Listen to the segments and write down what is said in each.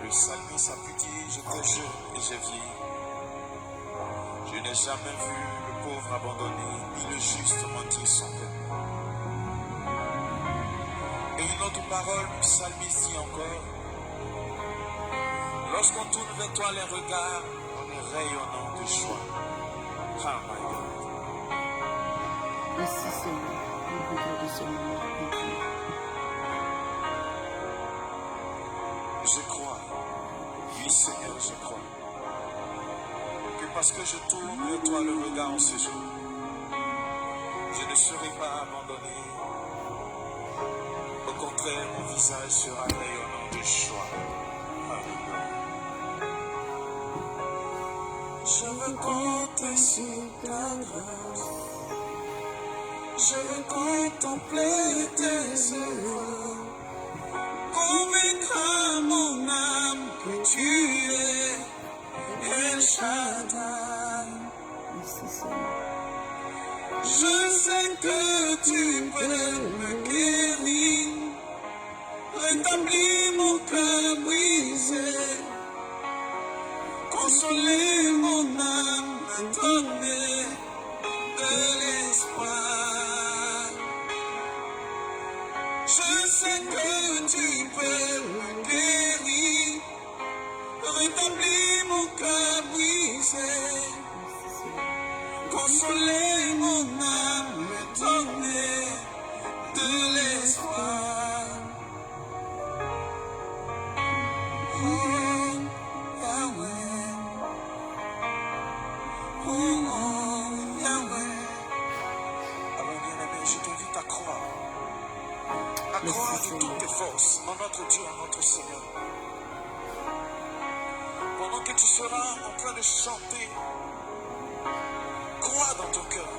Le psalmiste a pu dire, j'étais jeune et j'ai vieilli. Je n'ai jamais vu le pauvre abandonné, ni le juste mentir sans peine. Et une autre parole du psalmiste dit encore, lorsqu'on tourne vers toi les regards, on est rayonnant de joie. Oh my God. Merci Seigneur. Je crois, oui Seigneur, je crois, que parce que je tourne vers toi le regard en ce jour, je ne serai pas abandonné. Au contraire, mon visage sera rayonnant de joie. Alléluia. Je veux compter sur ta grâce. Je veux contempler tes œuvres. Convaincre mon âme que tu es El Shaddai. Je sais que tu peux me guérir, rétablir mon cœur brisé, consoler mon âme, me donner de l'espoir. Je sais que tu peux me guérir, rétablir mon cœur brisé, consoler mon âme, me donner de l'espoir. Oh Yahweh, oh Yahweh. Alors bien-aimé, je t'invite à croire. À croire de toutes tes forces en notre Dieu, en notre Seigneur. Pendant que tu seras en train de chanter, crois dans ton cœur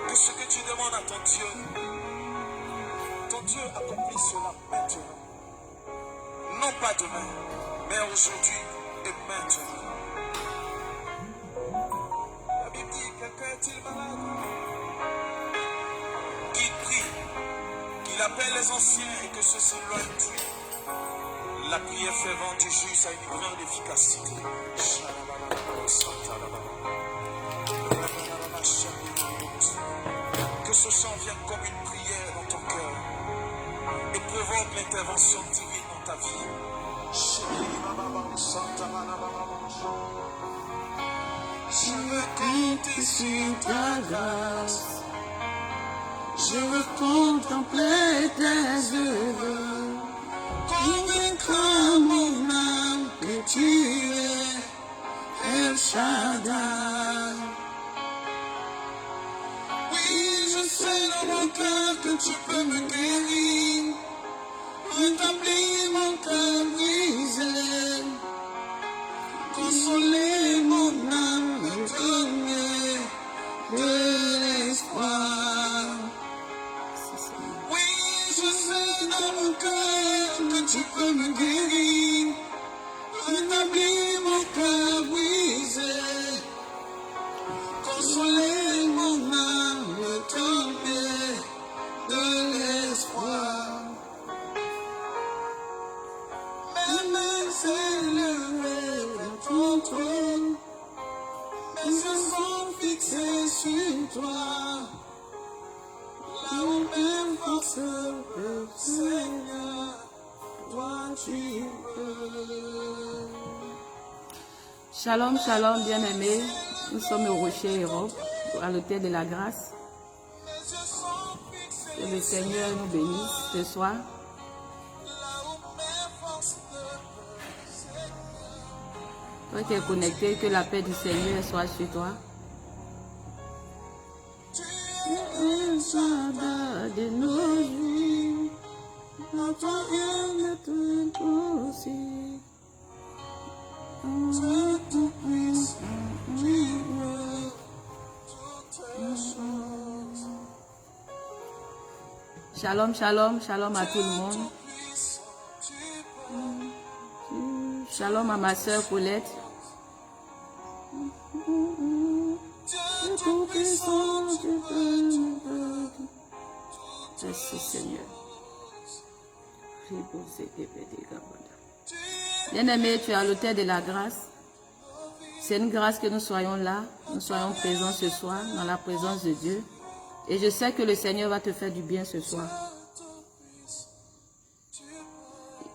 que ce que tu demandes à ton Dieu accomplit cela maintenant. Non pas demain, mais aujourd'hui et maintenant. La Bible dit, quelqu'un est-il malade? Qu'il prie, qu'il appelle les anciens et que ceux-ci s'éloignent de lui. La prière fervente du juste a une grande efficacité. Que ce chant vienne comme une prière dans ton cœur et provoque l'intervention divine dans ta vie. Je veux compter sur ta grâce. Je veux contempler tes œuvres. Convaincre mon âme que tu es El Shaddai. Oui, je sais dans mon cœur que tu peux me guérir, rétablir mon cœur brisé, consoler mon âme, me donner de l'espoir. Oui, je sais dans mon cœur que tu peux me guérir, rétablir mon cœur brisé, consoler mon âme, me donner de l'espoir. Mes mains s'élèvent vers ton trône, mes yeux sont fixés sur toi. Là où mes forces peuvent, Seigneur, toi tu peux. Shalom, shalom, bien-aimés. Nous sommes au Rocher Europe, à l'hôtel de la grâce. Que le Seigneur nous bénisse ce soir. Toi qui es connecté, que la paix du Seigneur soit sur toi. De nos vies, notre rien ne te aussi. Tout puissant, Shalom, shalom, shalom à tout le monde. Shalom à ma soeur Paulette. Merci Seigneur. Bien-aimé, tu es à l'autel de la grâce. C'est une grâce que nous soyons là, nous soyons présents ce soir dans la présence de Dieu. Et je sais que le Seigneur va te faire du bien ce soir.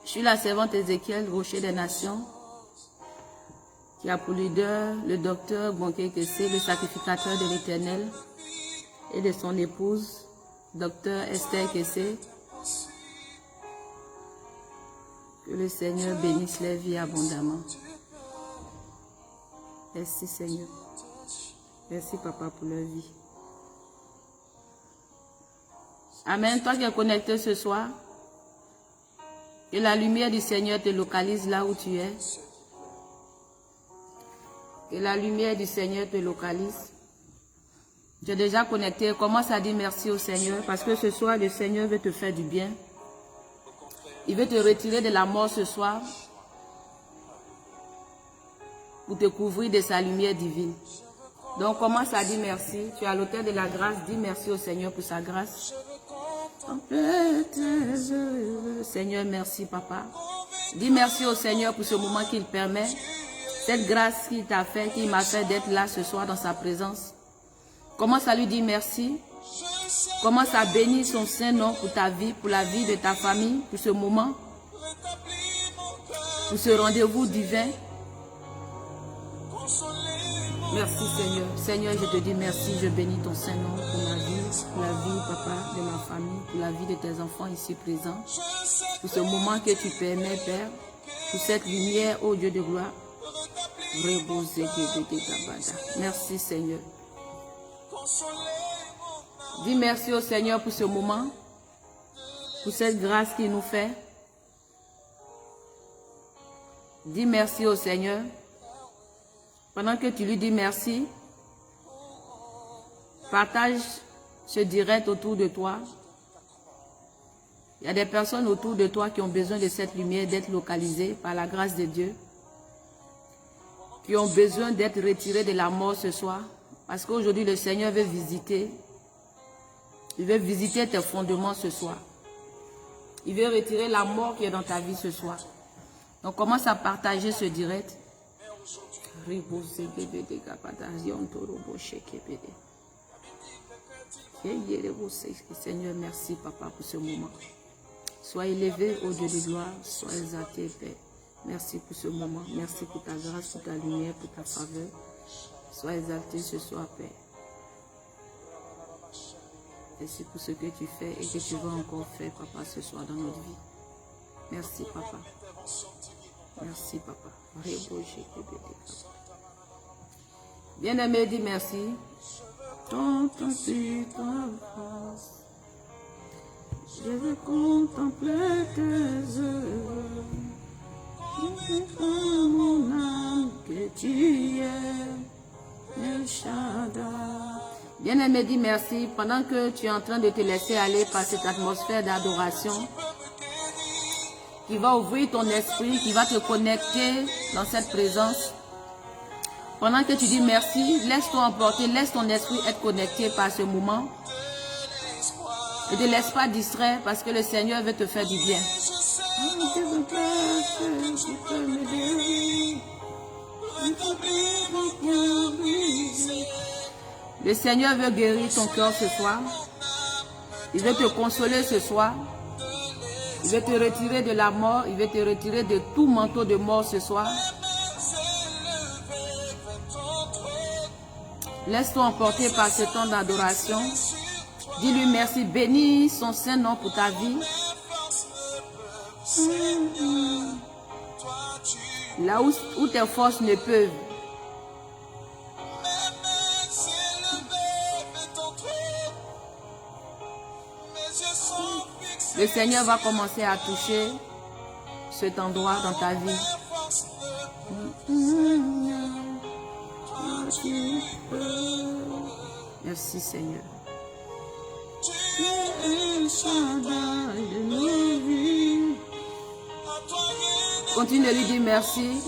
Je suis la servante Ézéchiel, rocher des nations, qui a pour leader le docteur Bonke Kessé, le sacrificateur de l'Éternel, et de son épouse, docteur Esther Kessé. Que le Seigneur bénisse les vies abondamment. Merci Seigneur. Merci Papa pour leur vie. Amen. Toi qui es connecté ce soir, que la lumière du Seigneur te localise là où tu es. Que la lumière du Seigneur te localise. Tu es déjà connecté. Commence à dire merci au Seigneur parce que ce soir, le Seigneur veut te faire du bien. Il veut te retirer de la mort ce soir pour te couvrir de sa lumière divine. Donc commence à dire merci. Tu es à l'autel de la grâce. Dis merci au Seigneur pour sa grâce. Seigneur, merci Papa. Dis merci au Seigneur pour ce moment qu'il permet. Cette grâce qu'il t'a fait, qu'il m'a fait d'être là ce soir dans sa présence. Commence à lui dire merci. Commence à bénir son Saint-Nom pour ta vie, pour la vie de ta famille, pour ce moment, pour ce rendez-vous divin. Merci Seigneur. Seigneur, je te dis merci, je bénis ton Saint-Nom pour ma vie, pour la vie, Papa, de ma famille, pour la vie de tes enfants ici présents, pour ce moment que tu permets, Père, pour cette lumière, ô Dieu de gloire. Merci Seigneur. Dis merci au Seigneur pour ce moment, pour cette grâce qu'il nous fait. Dis merci au Seigneur. Pendant que tu lui dis merci, partage ce direct autour de toi. Il y a des personnes autour de toi qui ont besoin de cette lumière, d'être localisées par la grâce de Dieu, qui ont besoin d'être retirées de la mort ce soir. Parce qu'aujourd'hui, le Seigneur veut visiter. Il veut visiter tes fondements ce soir. Il veut retirer la mort qui est dans ta vie ce soir. Donc commence à partager ce direct. Seigneur, merci Papa pour ce moment. Sois élevé au Dieu de gloire, sois exalté Père. Merci pour ce moment, merci pour ta grâce, pour ta lumière, pour ta faveur. Sois exalté ce soir Père. Merci pour ce que tu fais et que tu vas encore faire Papa ce soir dans notre vie. Merci Papa. Merci Papa. Bien-aimé, dis merci. Je veux contempler tes œuvres. Mon âme que tu es, El Shaddai. Bien-aimé, dis merci. Pendant que tu es en train de te laisser aller par cette atmosphère d'adoration qui va ouvrir ton esprit, qui va te connecter dans cette présence. Pendant que tu dis merci, laisse-toi emporter, laisse ton esprit être connecté par ce moment. Et ne te laisse pas distraire parce que le Seigneur veut te faire du bien. Le Seigneur veut guérir ton cœur ce soir. Il veut te consoler ce soir. Il veut te retirer de la mort. Il veut te retirer de tout manteau de mort ce soir. Laisse-toi emporter par ce temps d'adoration. Dis-lui merci. Bénis son Saint-Nom pour ta vie. Là où tes forces ne peuvent. Le Seigneur va commencer à toucher cet endroit dans ta vie. Merci Seigneur. Continue de lui dire merci.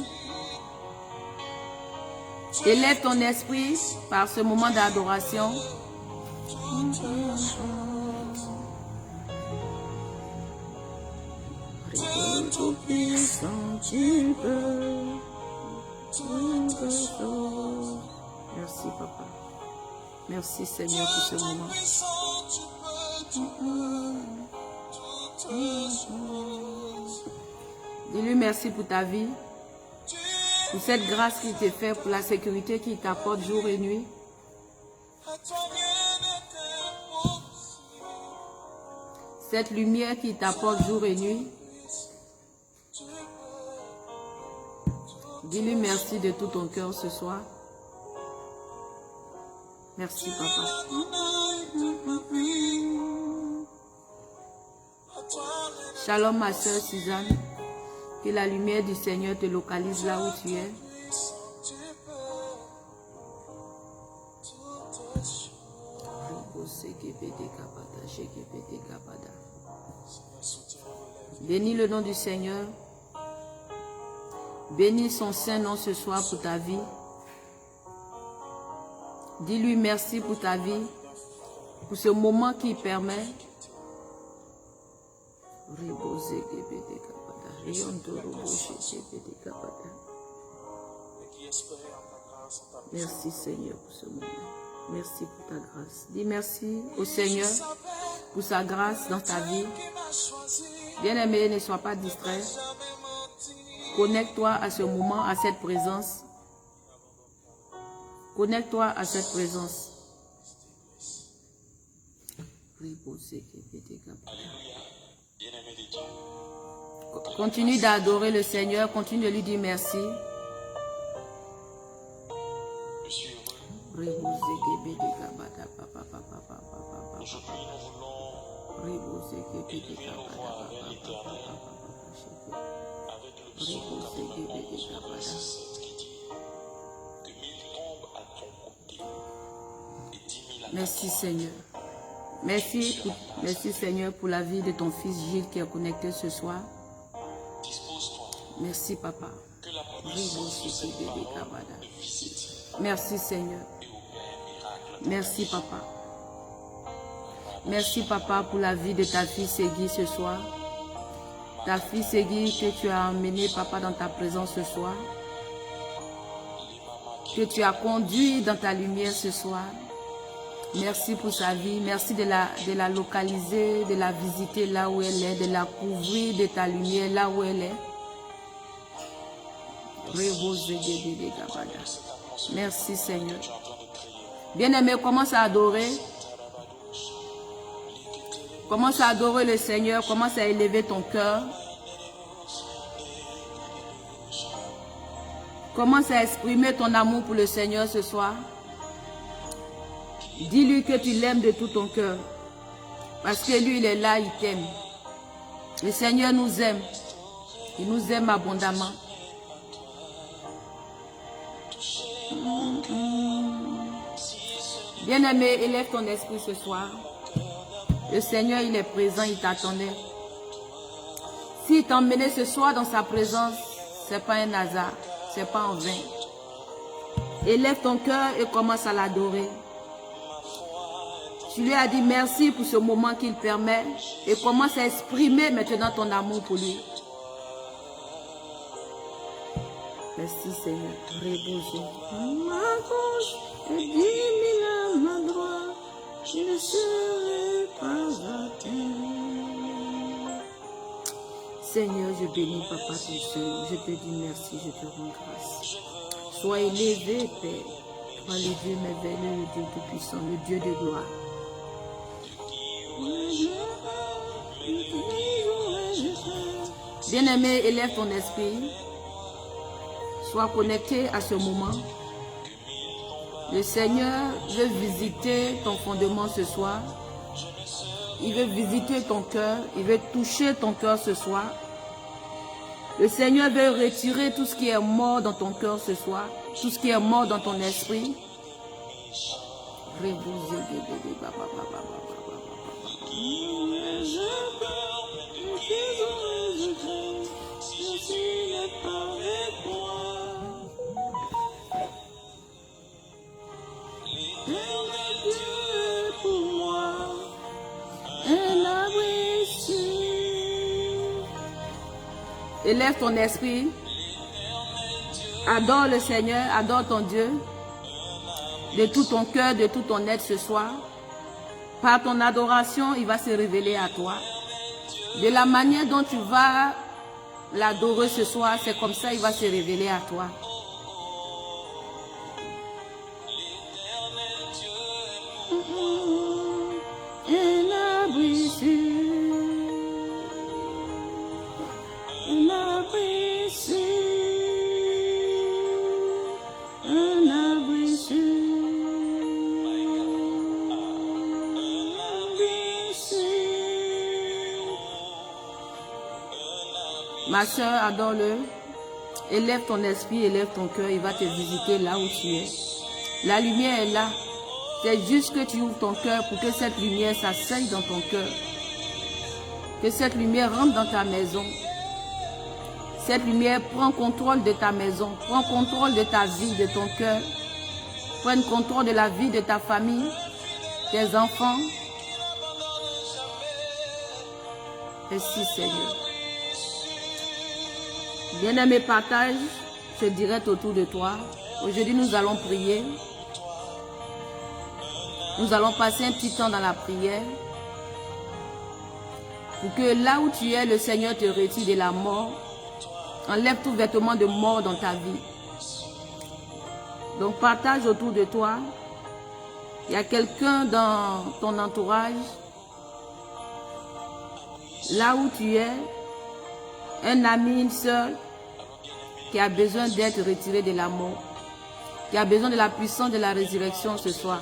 Élève ton esprit par ce moment d'adoration. Tout puissant, tu peux. Merci, papa. Merci, Seigneur, pour ce moment. Dis-lui merci pour ta vie, pour cette grâce qu'il te fait, pour la sécurité qu'il t'apporte jour et nuit. Cette lumière qu'il t'apporte jour et nuit. Dis-lui merci de tout ton cœur ce soir. Merci, papa. Shalom, ma soeur Suzanne. Que la lumière du Seigneur te localise là où tu es. Bénis le nom du Seigneur. Bénis son saint nom ce soir pour ta vie. Dis-lui merci pour ta vie, pour ce moment qu'il permet. Merci Seigneur pour ce moment. Merci pour ta grâce. Dis merci au Seigneur pour sa grâce dans ta vie. Bien-aimé, ne sois pas distrait. Connecte-toi à ce moment, à cette présence. Connecte-toi à cette présence. Continue d'adorer le Seigneur, continue de lui dire merci. Merci Seigneur. Merci Seigneur pour la vie de ton fils Gilles qui est connecté ce soir. Merci papa. Merci Seigneur. Merci papa. Merci papa pour la vie de ta fille Ségui ce soir. Ta fille Ségui que tu as emmenée papa dans ta présence ce soir. Que tu as conduit dans ta lumière ce soir. Merci pour sa vie. Merci de la localiser, de la visiter là où elle est, de la couvrir de ta lumière là où elle est. Merci Seigneur. Bien-aimé, commence à adorer. Commence à adorer le Seigneur. Commence à élever ton cœur. Commence à exprimer ton amour pour le Seigneur ce soir. Dis-lui que tu l'aimes de tout ton cœur. Parce que lui, il est là, il t'aime. Le Seigneur nous aime. Il nous aime abondamment. Bien-aimé, élève ton esprit ce soir. Le Seigneur, il est présent, il t'attendait. S'il t'emmenait ce soir dans sa présence, ce n'est pas un hasard, ce n'est pas en vain. Élève ton cœur et commence à l'adorer. Tu lui as dit merci pour ce moment qu'il permet et commence à exprimer maintenant ton amour pour lui. Merci Seigneur. Ma gauche et 10 000 à ma droite, je ne serai pas atteint. Seigneur, je bénis Papa ton Saint. Je te dis merci, je te rends grâce. Sois élevé, Père. Toi le Dieu merveilleux, le Dieu tout-puissant, le Dieu de gloire. Bien-aimé, élève ton esprit. Sois connecté à ce moment. Le Seigneur veut visiter ton fondement ce soir. Il veut visiter ton cœur. Il veut toucher ton cœur ce soir. Le Seigneur veut retirer tout ce qui est mort dans ton cœur ce soir. Tout ce qui est mort dans ton esprit. Élève ton esprit. Adore le Seigneur, adore ton Dieu. De tout ton cœur, de tout ton être ce soir. Par ton adoration, il va se révéler à toi. De la manière dont tu vas l'adorer ce soir, c'est comme ça il va se révéler à toi. Un abri sûr, un abri sûr, un abri sûr. Ma soeur, adore-le. Élève ton esprit, élève ton cœur. Il va te visiter là où tu es. La lumière est là. C'est juste que tu ouvres ton cœur pour que cette lumière s'asseye dans ton cœur. Que cette lumière rentre dans ta maison. Cette lumière prend contrôle de ta maison. Prend contrôle de ta vie, de ton cœur. Prenne contrôle de la vie de ta famille, tes enfants. Merci Seigneur. Bien-aimé, partage ce direct autour de toi. Aujourd'hui, nous allons prier. Nous allons passer un petit temps dans la prière. Pour que là où tu es, le Seigneur te retire de la mort. Enlève tout vêtement de mort dans ta vie. Donc, partage autour de toi. Il y a quelqu'un dans ton entourage. Là où tu es, un ami, une soeur qui a besoin d'être retiré de la mort, qui a besoin de la puissance de la résurrection ce soir.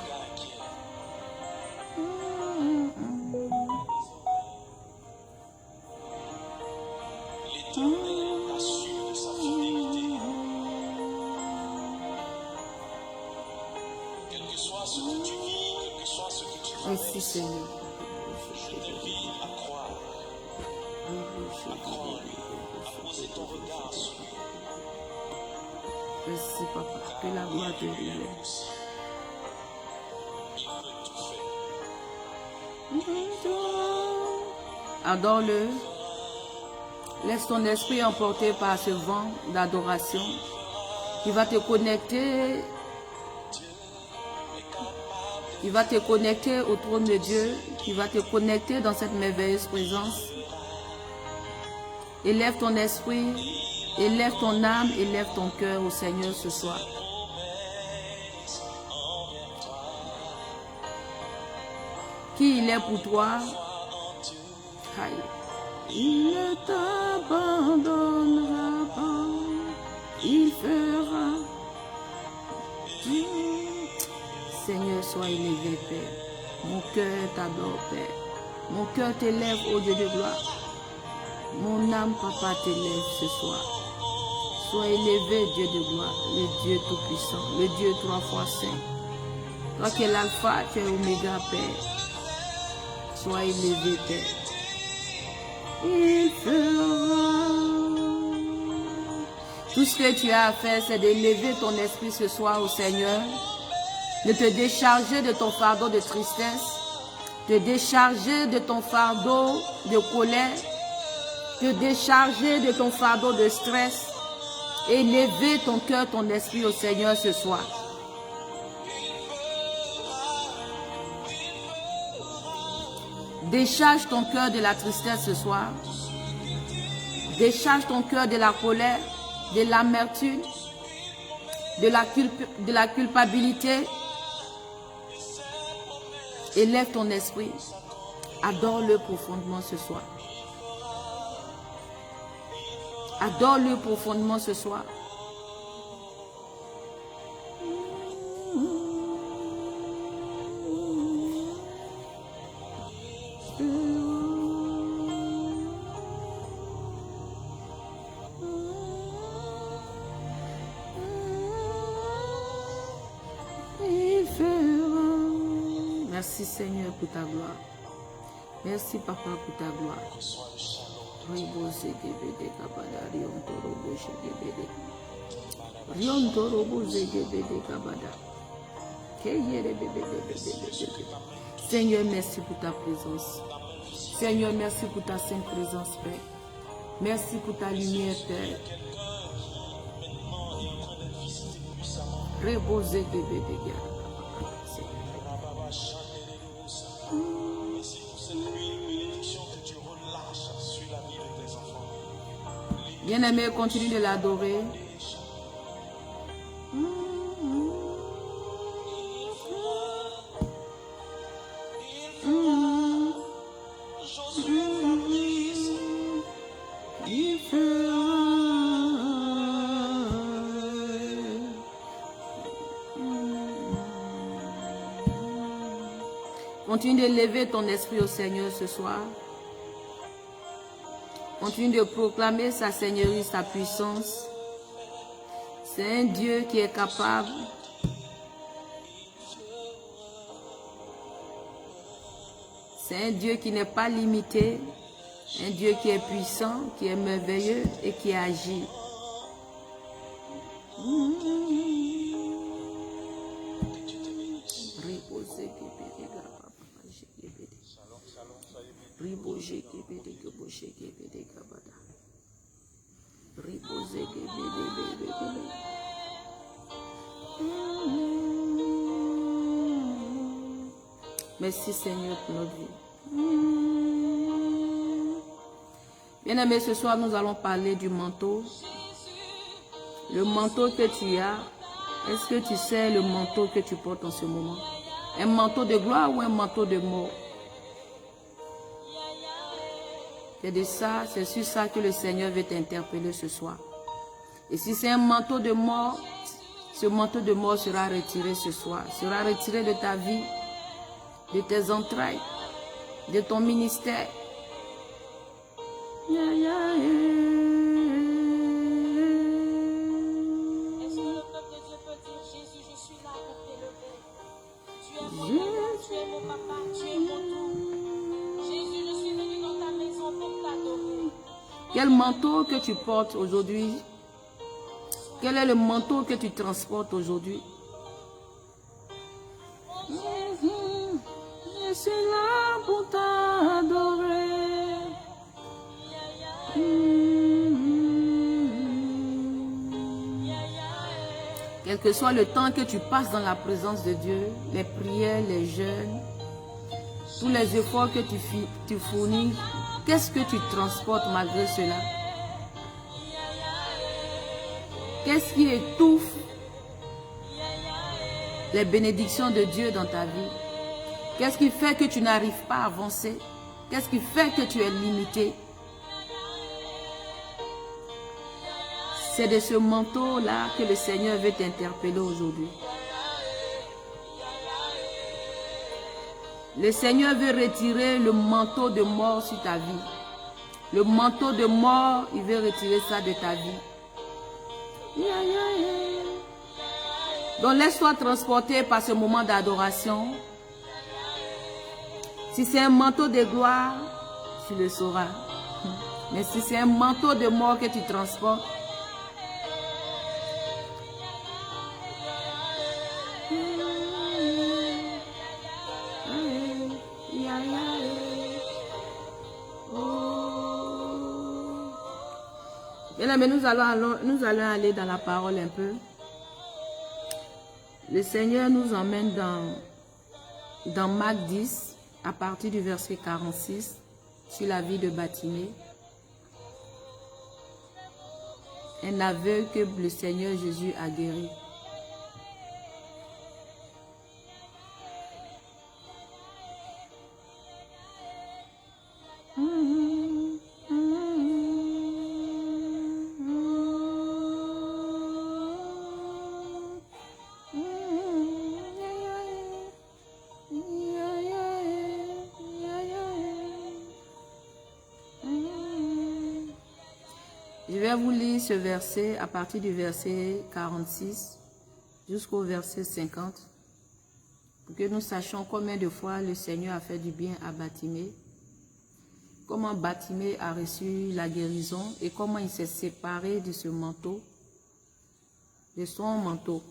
Merci Seigneur. Merci Papa, que la gloire te vienne. Adore-le. Laisse ton esprit emporter par ce vent d'adoration qui va te connecter. Il va te connecter au trône de Dieu, qui va te connecter dans cette merveilleuse présence. Élève ton esprit, élève ton âme, élève ton cœur au Seigneur ce soir. Qui il est pour toi? Aïe. Il ne t'abandonnera pas, il fera. Seigneur, sois élevé, Père. Mon cœur t'adore, Père. Mon cœur t'élève, ô Dieu de gloire. Mon âme, Papa, t'élève ce soir. Sois élevé, Dieu de gloire, le Dieu tout-puissant, le Dieu trois fois saint. Toi qui es l'alpha, tu es l'oméga, Père. Sois élevé, Père. Il fera. Tout ce que tu as à faire, c'est d'élever ton esprit ce soir au Seigneur, de te décharger de ton fardeau de tristesse, te décharger de ton fardeau de colère, te décharger de ton fardeau de stress, et élever ton cœur, ton esprit au Seigneur ce soir. Décharge ton cœur de la tristesse ce soir. Décharge ton cœur de la colère, de l'amertume, de la culpabilité. Élève ton esprit. Adore-le profondément ce soir. Adore-le profondément ce soir. Merci Seigneur pour ta gloire. Merci Papa pour ta gloire. Seigneur, merci pour ta présence. Seigneur, merci pour ta sainte présence, Père. Merci pour ta lumière, Père. Reposez de Bédéga. Bien-aimé, continue de l'adorer. Continue de lever ton esprit au Seigneur ce soir. Continue de proclamer sa seigneurie, sa puissance. C'est un Dieu qui est capable. C'est un Dieu qui n'est pas limité. Un Dieu qui est puissant, qui est merveilleux et qui agit. Merci Seigneur pour notre vie. Bien-aimés, ce soir nous allons parler du manteau. Le manteau que tu as, est-ce que tu sais le manteau que tu portes en ce moment? Un manteau de gloire ou un manteau de mort? C'est de ça, c'est sur ça que le Seigneur veut t'interpeller ce soir. Et si c'est un manteau de mort, ce manteau de mort sera retiré ce soir, sera retiré de ta vie, de tes entrailles, de ton ministère. Quel manteau que tu portes aujourd'hui? Quel est le manteau que tu transportes aujourd'hui? Je suis là pour t'adorer. Quel que soit le temps que tu passes dans la présence de Dieu, les prières, les jeûnes, tous les efforts que tu fournis, qu'est-ce que tu transportes malgré cela? Qu'est-ce qui étouffe les bénédictions de Dieu dans ta vie? Qu'est-ce qui fait que tu n'arrives pas à avancer? Qu'est-ce qui fait que tu es limité? C'est de ce manteau-là que le Seigneur veut t'interpeller aujourd'hui. Le Seigneur veut retirer le manteau de mort sur ta vie. Le manteau de mort, il veut retirer ça de ta vie. Donc laisse-toi transporter par ce moment d'adoration. Si c'est un manteau de gloire, tu le sauras. Mais si c'est un manteau de mort que tu transportes, mais nous allons aller dans la parole un peu. Le Seigneur nous emmène dans Marc 10, à partir du verset 46, sur la vie de Bartimée. Un aveugle que le Seigneur Jésus a guéri. Je vais vous lire ce verset à partir du verset 46 jusqu'au verset 50 pour que nous sachions combien de fois le Seigneur a fait du bien à Bartimée, comment Bartimée a reçu la guérison et comment il s'est séparé de ce manteau, de son manteau.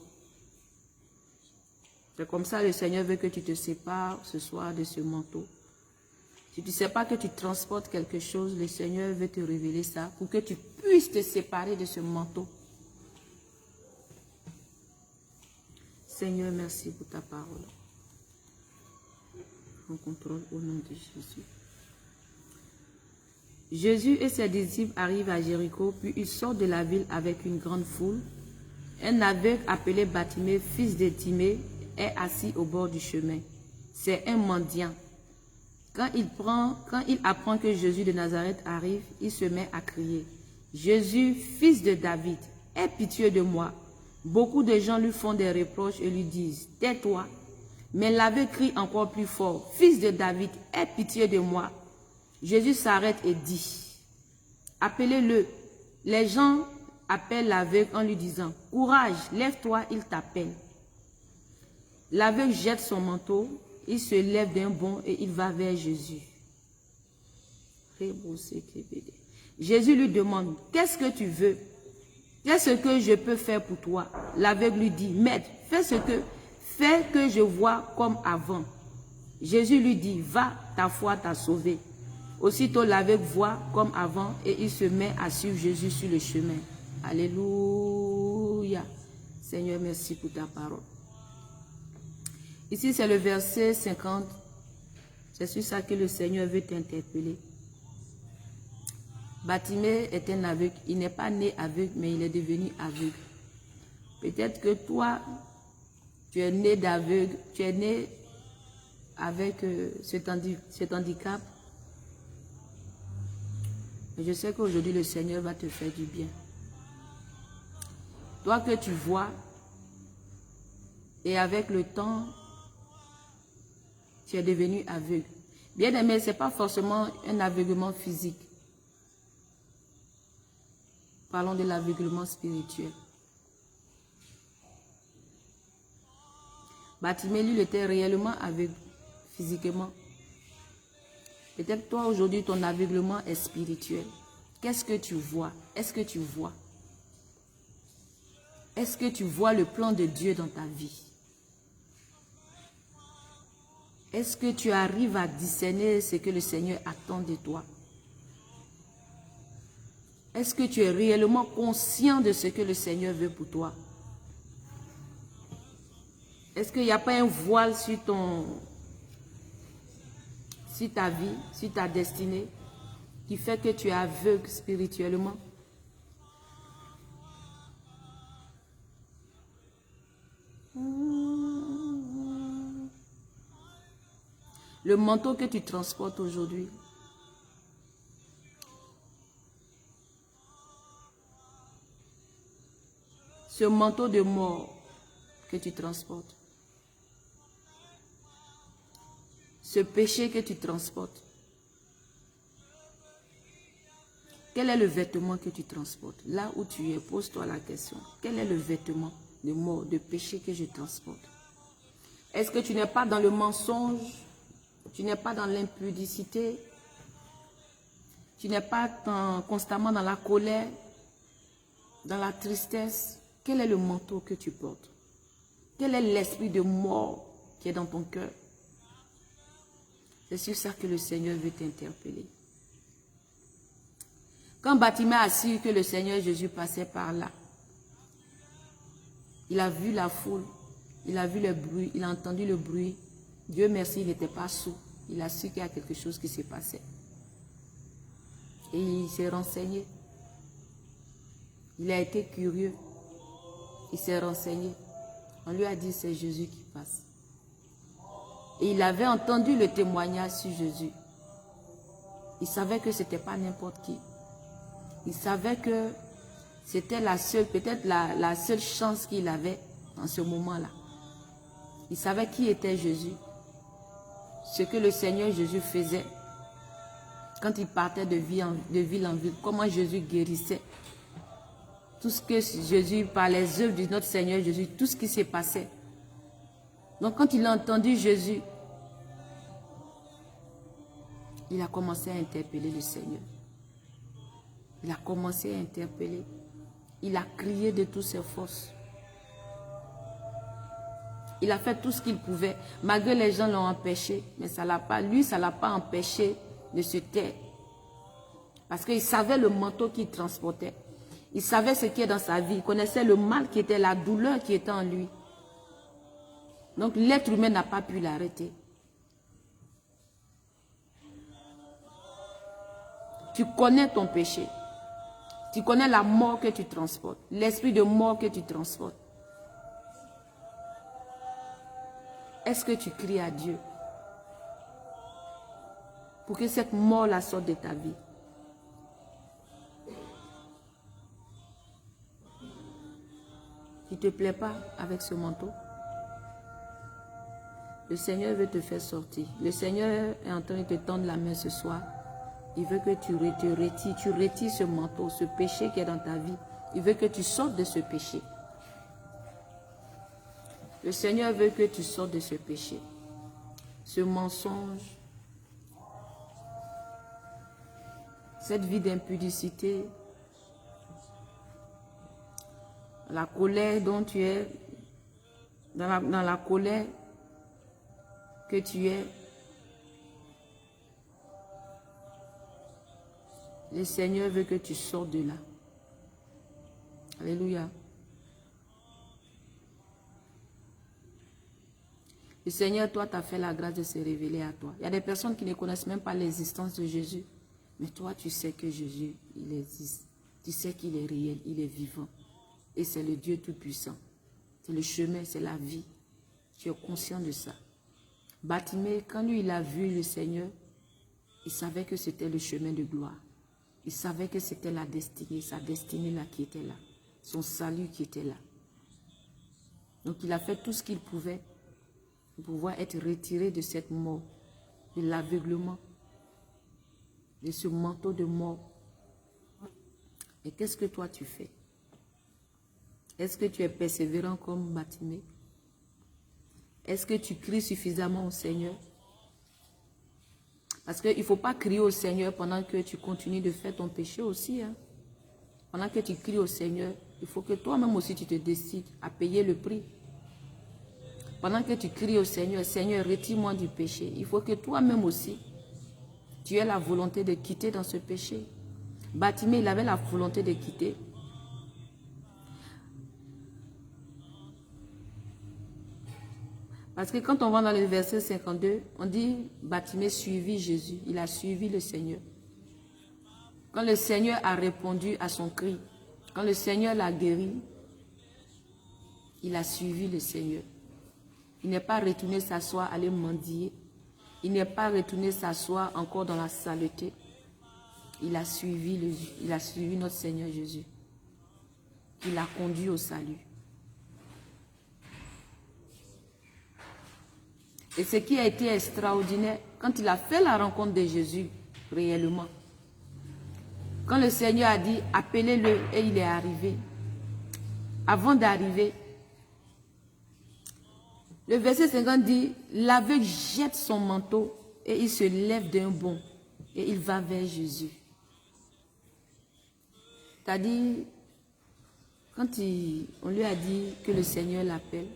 C'est comme ça le Seigneur veut que tu te sépares ce soir de ce manteau. Si tu ne sais pas que tu transportes quelque chose, le Seigneur veut te révéler ça pour que tu puisses te séparer de ce manteau. Seigneur, merci pour ta parole. On contrôle au nom de Jésus. Jésus et ses disciples arrivent à Jéricho, puis ils sortent de la ville avec une grande foule. Un aveugle appelé Bartimée, fils de Timée, est assis au bord du chemin. C'est un mendiant. Quand il apprend que Jésus de Nazareth arrive, il se met à crier. « Jésus, fils de David, aie pitié de moi. » Beaucoup de gens lui font des reproches et lui disent « Tais-toi ». Mais l'aveugle crie encore plus fort « Fils de David, aie pitié de moi ». Jésus s'arrête et dit « Appelez-le ». Les gens appellent l'aveugle en lui disant « Courage, lève-toi, il t'appelle ». L'aveugle jette son manteau, il se lève d'un bond et il va vers Jésus. Jésus lui demande « Qu'est-ce que tu veux? Qu'est-ce que je peux faire pour toi ?» L'aveugle lui dit « Maître, fais que je vois comme avant. » Jésus lui dit « Va, ta foi t'a sauvé. » Aussitôt l'aveugle voit comme avant et il se met à suivre Jésus sur le chemin. Alléluia. Seigneur, merci pour ta parole. Ici, c'est le verset 50. C'est sur ça que le Seigneur veut t'interpeller. Bartimée est un aveugle. Il n'est pas né aveugle, mais il est devenu aveugle. Peut-être que toi, tu es né d'aveugle, tu es né avec cet handicap. Mais je sais qu'aujourd'hui, le Seigneur va te faire du bien. Toi que tu vois, et avec le temps, tu es devenu aveugle. Bien aimé, ce n'est pas forcément un aveuglement physique. Parlons de l'aveuglement spirituel. Bartimée, lui, il était réellement aveugle, physiquement. Peut-être toi, aujourd'hui, ton aveuglement est spirituel. Qu'est-ce que tu vois? Est-ce que tu vois? Est-ce que tu vois le plan de Dieu dans ta vie? Est-ce que tu arrives à discerner ce que le Seigneur attend de toi? Est-ce que tu es réellement conscient de ce que le Seigneur veut pour toi? Est-ce qu'il n'y a pas un voile sur ta vie, sur ta destinée, qui fait que tu es aveugle spirituellement? Le manteau que tu transportes aujourd'hui, ce manteau de mort que tu transportes, ce péché que tu transportes, quel est le vêtement que tu transportes? Là où tu es, pose-toi la question. Quel est le vêtement de mort, de péché que je transporte? Est-ce que tu n'es pas dans le mensonge? Tu n'es pas dans l'impudicité? Tu n'es pas constamment dans la colère, dans la tristesse? Quel est le manteau que tu portes? Quel est l'esprit de mort qui est dans ton cœur? C'est sur ça que le Seigneur veut t'interpeller. Quand Bartimée a su que le Seigneur Jésus passait par là, il a vu la foule, il a vu le bruit, il a entendu le bruit. Dieu merci, il n'était pas sourd. Il a su qu'il y a quelque chose qui s'est passé. Et il s'est renseigné. Il a été curieux. Il s'est renseigné. On lui a dit, c'est Jésus qui passe. Et il avait entendu le témoignage sur Jésus. Il savait que ce n'était pas n'importe qui. Il savait que c'était la seule, peut-être la seule chance qu'il avait en ce moment-là. Il savait qui était Jésus. Ce que le Seigneur Jésus faisait quand il partait de ville en ville. Comment Jésus guérissait. Tout ce que Jésus, par les œuvres de notre Seigneur Jésus, tout ce qui s'est passé. Donc quand il a entendu Jésus, il a commencé à interpeller le Seigneur. Il a commencé à interpeller. Il a crié de toutes ses forces. Il a fait tout ce qu'il pouvait. Malgré les gens l'ont empêché, mais ça l'a pas, lui, ça ne l'a pas empêché de se taire. Parce qu'il savait le manteau qu'il transportait. Il savait ce qui est dans sa vie. Il connaissait le mal qui était, la douleur qui était en lui. Donc l'être humain n'a pas pu l'arrêter. Tu connais ton péché. Tu connais la mort que tu transportes. L'esprit de mort que tu transportes. Est-ce que tu cries à Dieu pour que cette mort-là sorte de ta vie? Tu ne te plais pas avec ce manteau? Le Seigneur veut te faire sortir. Le Seigneur est en train de te tendre la main ce soir. Il veut que tu retires ce manteau, ce péché qui est dans ta vie. Il veut que tu sortes de ce péché. Le Seigneur veut que tu sortes de ce péché, ce mensonge, cette vie d'impudicité, la colère dont tu es, dans la colère que tu es. Le Seigneur veut que tu sortes de là. Alléluia. Le Seigneur, toi, t'as fait la grâce de se révéler à toi. Il y a des personnes qui ne connaissent même pas l'existence de Jésus. Mais toi, tu sais que Jésus, il existe. Tu sais qu'il est réel, il est vivant. Et c'est le Dieu Tout-Puissant. C'est le chemin, c'est la vie. Tu es conscient de ça. Bartimée, quand lui, il a vu le Seigneur, il savait que c'était le chemin de gloire. Il savait que c'était la destinée, sa destinée là qui était là. Son salut qui était là. Donc il a fait tout ce qu'il pouvait pour pouvoir être retiré de cette mort, de l'aveuglement, de ce manteau de mort. Et qu'est-ce que toi tu fais? Est-ce que tu es persévérant comme Bartimée? Est-ce que tu cries suffisamment au Seigneur? Parce qu'il ne faut pas crier au Seigneur pendant que tu continues de faire ton péché aussi. Hein. Pendant que tu cries au Seigneur, il faut que toi-même aussi tu te décides à payer le prix. Pendant que tu cries au Seigneur, Seigneur, retire-moi du péché. Il faut que toi-même aussi, tu aies la volonté de quitter dans ce péché. Bartimée, il avait la volonté de quitter. Parce que quand on va dans le verset 52, on dit Bartimée suivit Jésus. Il a suivi le Seigneur. Quand le Seigneur a répondu à son cri, quand le Seigneur l'a guéri, il a suivi le Seigneur. Il n'est pas retourné s'asseoir, aller mendier. Il n'est pas retourné s'asseoir encore dans la saleté. Il a suivi notre Seigneur Jésus. Il l'a conduit au salut. Et ce qui a été extraordinaire, quand il a fait la rencontre de Jésus, réellement, quand le Seigneur a dit, appelez-le, et il est arrivé. Avant d'arriver, le verset 50 dit, l'aveugle jette son manteau et il se lève d'un bond et il va vers Jésus. C'est-à-dire, quand on lui a dit que le Seigneur l'appelle,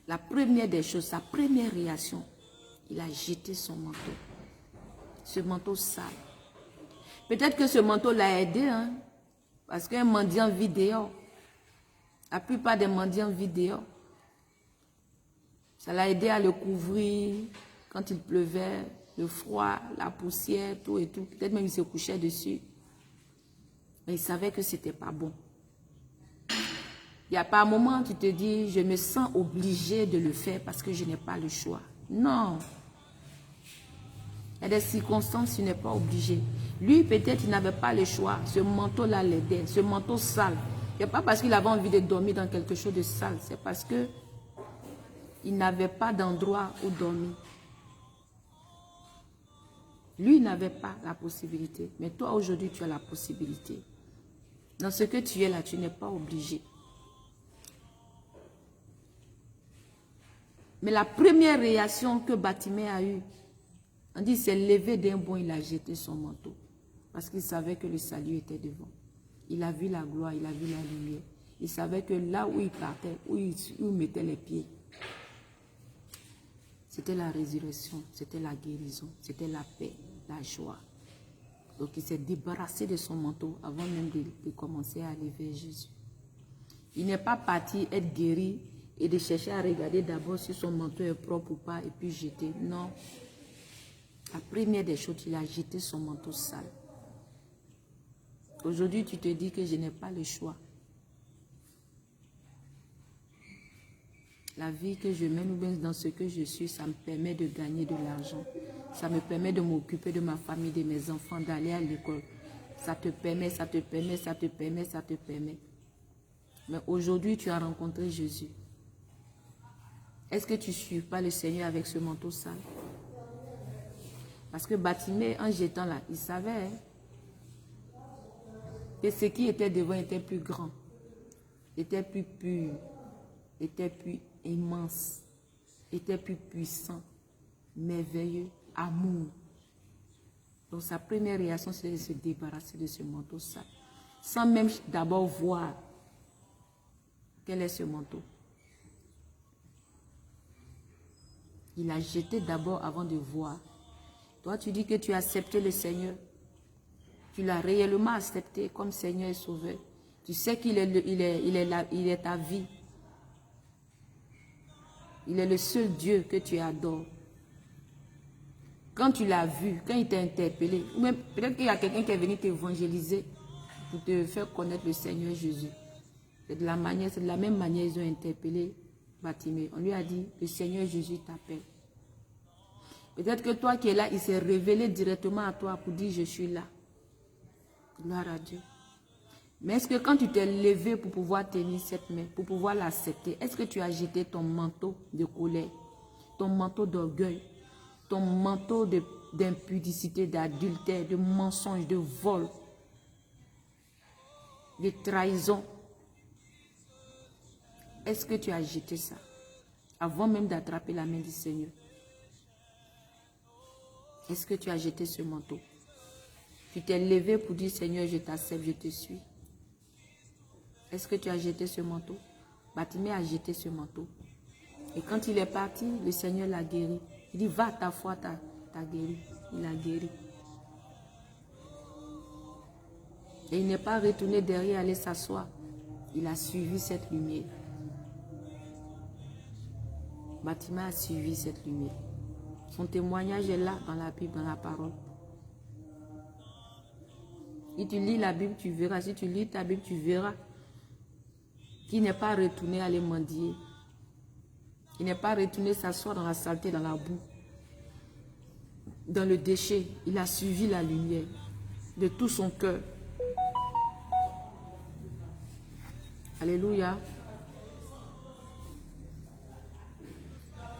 la première des choses, sa première réaction, il a jeté son manteau. Ce manteau sale. Peut-être que ce manteau l'a aidé, hein, parce qu'un mendiant vit dehors. La plupart des mendiants vivent dehors. Ça l'a aidé à le couvrir quand il pleuvait, le froid, la poussière, tout et tout. Peut-être même il se couchait dessus. Mais il savait que ce n'était pas bon. Il n'y a pas un moment où tu te dis, je me sens obligé de le faire parce que je n'ai pas le choix. Non. Il y a des circonstances, tu n'es pas obligé. Lui, peut-être, il n'avait pas le choix. Ce manteau-là l'aidait, ce manteau sale. Ce n'est pas parce qu'il avait envie de dormir dans quelque chose de sale. C'est parce que il n'avait pas d'endroit où dormir. Lui, il n'avait pas la possibilité. Mais toi, aujourd'hui, tu as la possibilité. Dans ce que tu es là, tu n'es pas obligé. Mais la première réaction que Bartimée a eue, on dit, il s'est levé d'un bond, il a jeté son manteau. Parce qu'il savait que le salut était devant. Il a vu la gloire, il a vu la lumière. Il savait que là où il partait, où il mettait les pieds, C'était la résurrection, c'était la guérison, c'était la paix, la joie. Donc il s'est débarrassé de son manteau avant même de commencer à aller vers Jésus. Il n'est pas parti être guéri et de chercher à regarder d'abord si son manteau est propre ou pas et puis jeter. Non. La première des choses, il a jeté son manteau sale. Aujourd'hui, tu te dis que je n'ai pas le choix. La vie que je mène ou bien dans ce que je suis, ça me permet de gagner de l'argent. Ça me permet de m'occuper de ma famille, de mes enfants, d'aller à l'école. Ça te permet, ça te permet, ça te permet, ça te permet. Mais aujourd'hui, tu as rencontré Jésus. Est-ce que tu ne suis pas le Seigneur avec ce manteau sale? Parce que Bartimée, en jetant là, il savait que ce qui était devant était plus grand, était plus pur, était plus immense, était plus puissant, merveilleux, amour. Donc sa première réaction, c'est de se débarrasser de ce manteau sale, sans même d'abord voir quel est ce manteau. Il a jeté d'abord avant de voir. Toi, tu dis que tu as accepté le Seigneur. Tu l'as réellement accepté comme Seigneur et Sauveur. Tu sais qu'il est, il est ta vie. Il est le seul Dieu que tu adores. Quand tu l'as vu, quand il t'a interpellé, ou même peut-être qu'il y a quelqu'un qui est venu t'évangéliser pour te faire connaître le Seigneur Jésus. C'est de la même manière ils ont interpellé Bartimée. On lui a dit, le Seigneur Jésus t'appelle. Peut-être que toi qui es là, il s'est révélé directement à toi pour dire, je suis là. Gloire à Dieu. Mais est-ce que quand tu t'es levé pour pouvoir tenir cette main, pour pouvoir l'accepter, est-ce que tu as jeté ton manteau de colère, ton manteau d'orgueil, ton manteau d'impudicité, d'adultère, de mensonge, de vol, de trahison? Est-ce que tu as jeté ça avant même d'attraper la main du Seigneur? Est-ce que tu as jeté ce manteau? Tu t'es levé pour dire, Seigneur, je t'accepte, je te suis. Est-ce que tu as jeté ce manteau? Bartimée a jeté ce manteau. Et quand il est parti, le Seigneur l'a guéri. Il dit, va, ta foi t'a guéri. Il a guéri. Et il n'est pas retourné derrière, aller s'asseoir. Il a suivi cette lumière. Bartimée a suivi cette lumière. Son témoignage est là dans la Bible, dans la parole. Si tu lis la Bible, tu verras. Si tu lis ta Bible, tu verras qu'il n'est pas retourné aller mendier. Il n'est pas retourné s'asseoir dans la saleté, dans la boue, dans le déchet. Il a suivi la lumière de tout son cœur. Alléluia.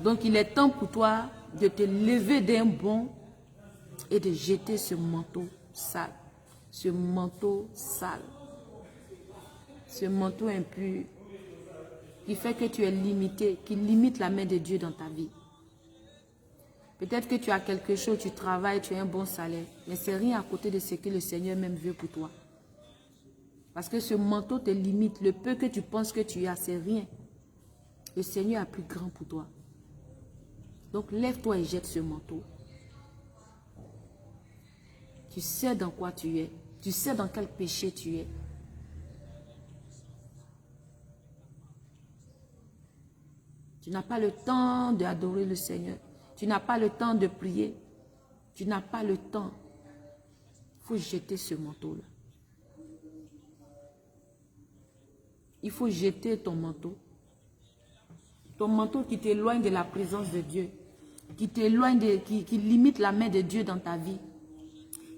Donc il est temps pour toi de te lever d'un bond et de jeter ce manteau sale. Ce manteau sale. Ce manteau impur qui fait que tu es limité, qui limite la main de Dieu dans ta vie. Peut-être que tu as quelque chose, tu travailles, tu as un bon salaire, mais c'est rien à côté de ce que le Seigneur même veut pour toi. Parce que ce manteau te limite. Le peu que tu penses que tu as, c'est rien. Le Seigneur a plus grand pour toi. Donc lève-toi et jette ce manteau. Tu sais dans quoi tu es. Tu sais dans quel péché tu es. Tu n'as pas le temps d'adorer le Seigneur. Tu n'as pas le temps de prier. Tu n'as pas le temps. Il faut jeter ce manteau-là. Il faut jeter ton manteau. Ton manteau qui t'éloigne de la présence de Dieu. Qui t'éloigne, qui limite la main de Dieu dans ta vie.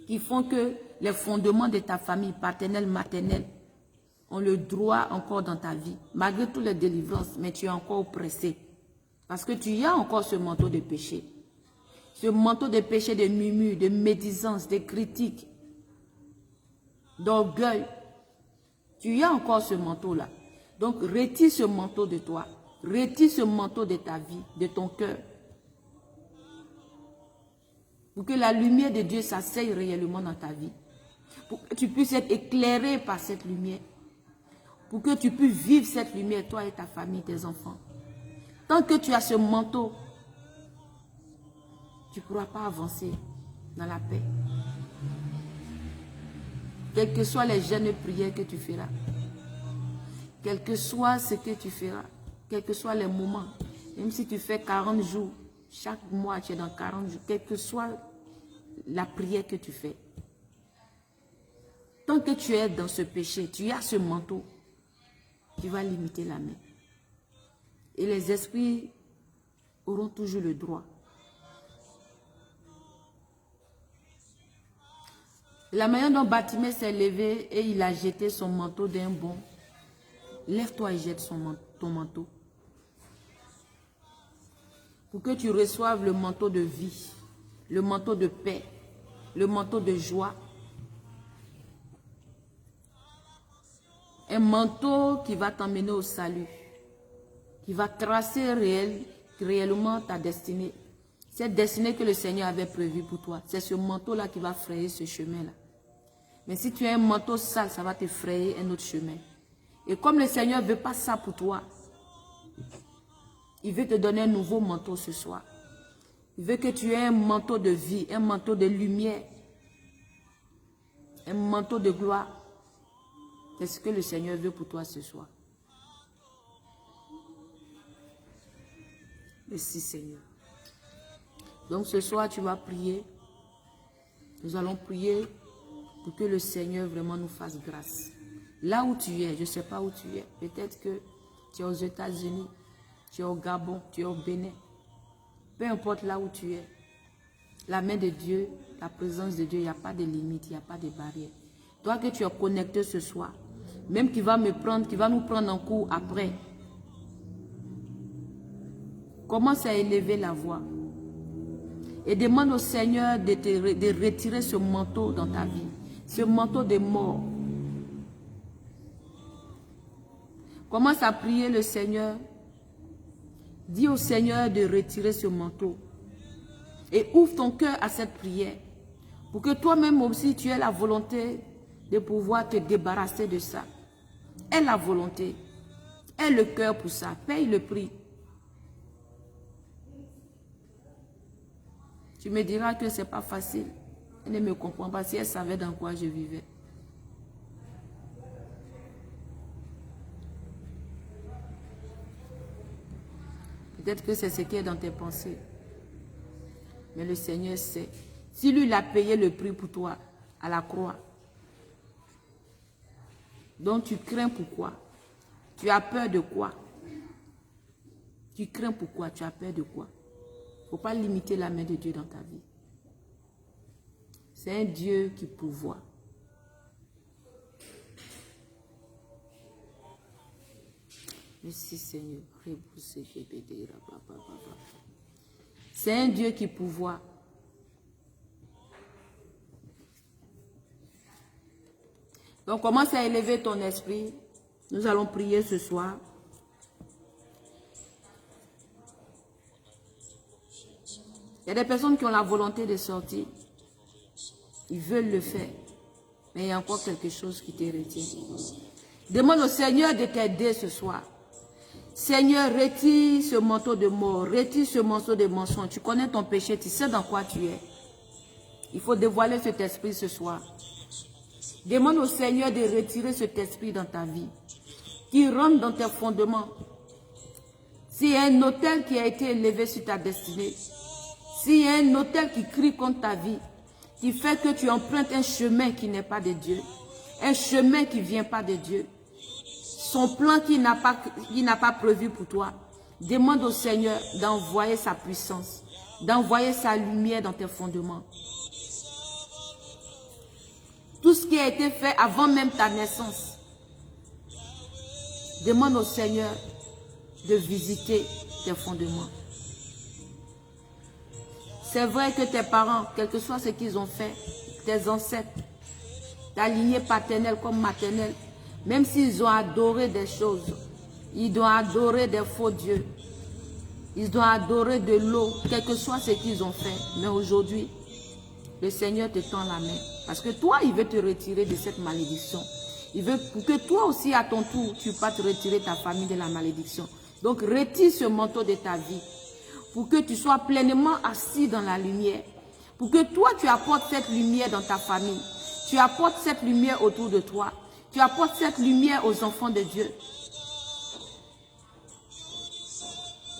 Qui font que les fondements de ta famille, paternelle, maternelle, ont le droit encore dans ta vie. Malgré toutes les délivrances, mais tu es encore oppressé. Parce que tu as encore ce manteau de péché. Ce manteau de péché, de murmure, de médisance, de critique, d'orgueil. Tu as encore ce manteau-là. Donc retire ce manteau de toi. Retire ce manteau de ta vie, de ton cœur. Pour que la lumière de Dieu s'asseye réellement dans ta vie. Pour que tu puisses être éclairé par cette lumière. Pour que tu puisses vivre cette lumière, toi et ta famille, tes enfants. Tant que tu as ce manteau, tu ne pourras pas avancer dans la paix. Quelles que soient les jeûnes et prières que tu feras, quel que soit ce que tu feras, quels que soient les moments, même si tu fais 40 jours, chaque mois tu es dans 40 jours, quelle que soit la prière que tu fais, tant que tu es dans ce péché, tu as ce manteau, tu vas limiter la main. Et les esprits auront toujours le droit. La manière dont Bartimée s'est levé et il a jeté son manteau d'un bond. Lève-toi et jette ton manteau. Pour que tu reçoives le manteau de vie, le manteau de paix, le manteau de joie. Un manteau qui va t'emmener au salut, qui va tracer réellement ta destinée. Cette destinée que le Seigneur avait prévue pour toi. C'est ce manteau-là qui va frayer ce chemin-là. Mais si tu as un manteau sale, ça va te frayer un autre chemin. Et comme le Seigneur ne veut pas ça pour toi, il veut te donner un nouveau manteau ce soir. Il veut que tu aies un manteau de vie, un manteau de lumière, un manteau de gloire. C'est ce que le Seigneur veut pour toi ce soir. Merci Seigneur. Donc ce soir, tu vas prier. Nous allons prier pour que le Seigneur vraiment nous fasse grâce. Là où tu es, je ne sais pas où tu es. Peut-être que tu es aux États-Unis, tu es au Gabon, tu es au Bénin. Peu importe là où tu es. La main de Dieu, la présence de Dieu, il n'y a pas de limite, il n'y a pas de barrière. Toi que tu es connecté ce soir, même qui va nous prendre en cours après. Commence à élever la voix. Et demande au Seigneur de retirer ce manteau dans ta vie. Ce manteau de mort. Commence à prier le Seigneur. Dis au Seigneur de retirer ce manteau. Et ouvre ton cœur à cette prière. Pour que toi-même aussi tu aies la volonté de pouvoir te débarrasser de ça. Aie la volonté. Aie le cœur pour ça. Paye le prix. Tu me diras que ce n'est pas facile. Elle ne me comprend pas si elle savait dans quoi je vivais. Peut-être que c'est ce qui est dans tes pensées. Mais le Seigneur sait. Si lui, il a payé le prix pour toi à la croix. Donc tu crains pourquoi? Tu as peur de quoi? Tu crains pourquoi? Tu as peur de quoi? Il ne faut pas limiter la main de Dieu dans ta vie. C'est un Dieu qui pourvoit. Merci Seigneur. C'est un Dieu qui pourvoit. Donc commence à élever ton esprit. Nous allons prier ce soir. Il y a des personnes qui ont la volonté de sortir. Ils veulent le faire. Mais il y a encore quelque chose qui te retient. Demande au Seigneur de t'aider ce soir. Seigneur, retire ce manteau de mort. Retire ce manteau de mensonge. Tu connais ton péché. Tu sais dans quoi tu es. Il faut dévoiler cet esprit ce soir. Demande au Seigneur de retirer cet esprit dans ta vie. Qui rentre dans tes fondements. S'il y a un autel qui a été élevé sur ta destinée. S'il y a un autel qui crie contre ta vie, qui fait que tu empruntes un chemin qui n'est pas de Dieu, un chemin qui ne vient pas de Dieu, son plan qui n'a pas prévu pour toi, demande au Seigneur d'envoyer sa puissance, d'envoyer sa lumière dans tes fondements. Tout ce qui a été fait avant même ta naissance, demande au Seigneur de visiter tes fondements. C'est vrai que tes parents, quel que soit ce qu'ils ont fait, tes ancêtres, ta lignée paternelle comme maternelle, même s'ils ont adoré des choses, ils ont adoré des faux dieux, ils ont adoré de l'eau, quel que soit ce qu'ils ont fait. Mais aujourd'hui, le Seigneur te tend la main. Parce que toi, il veut te retirer de cette malédiction. Il veut que toi aussi, à ton tour, tu puisses te retirer ta famille de la malédiction. Donc, retire ce manteau de ta vie. pour que tu sois pleinement assis dans la lumière. Pour que toi, tu apportes cette lumière dans ta famille. Tu apportes cette lumière autour de toi. Tu apportes cette lumière aux enfants de Dieu.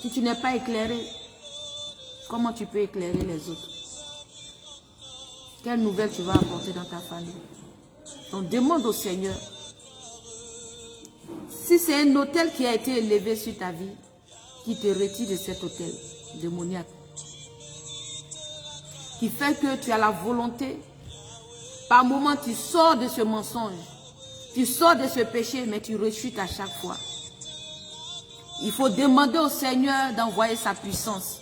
Si tu n'es pas éclairé, comment tu peux éclairer les autres? Quelle nouvelle tu vas apporter dans ta famille? Donc demande au Seigneur. Si c'est un autel qui a été élevé sur ta vie, qui te retire de cet autel démoniaque, qui fait que tu as la volonté, par moment tu sors de ce mensonge, tu sors de ce péché, mais tu rechutes à chaque fois. Il faut demander au Seigneur d'envoyer sa puissance.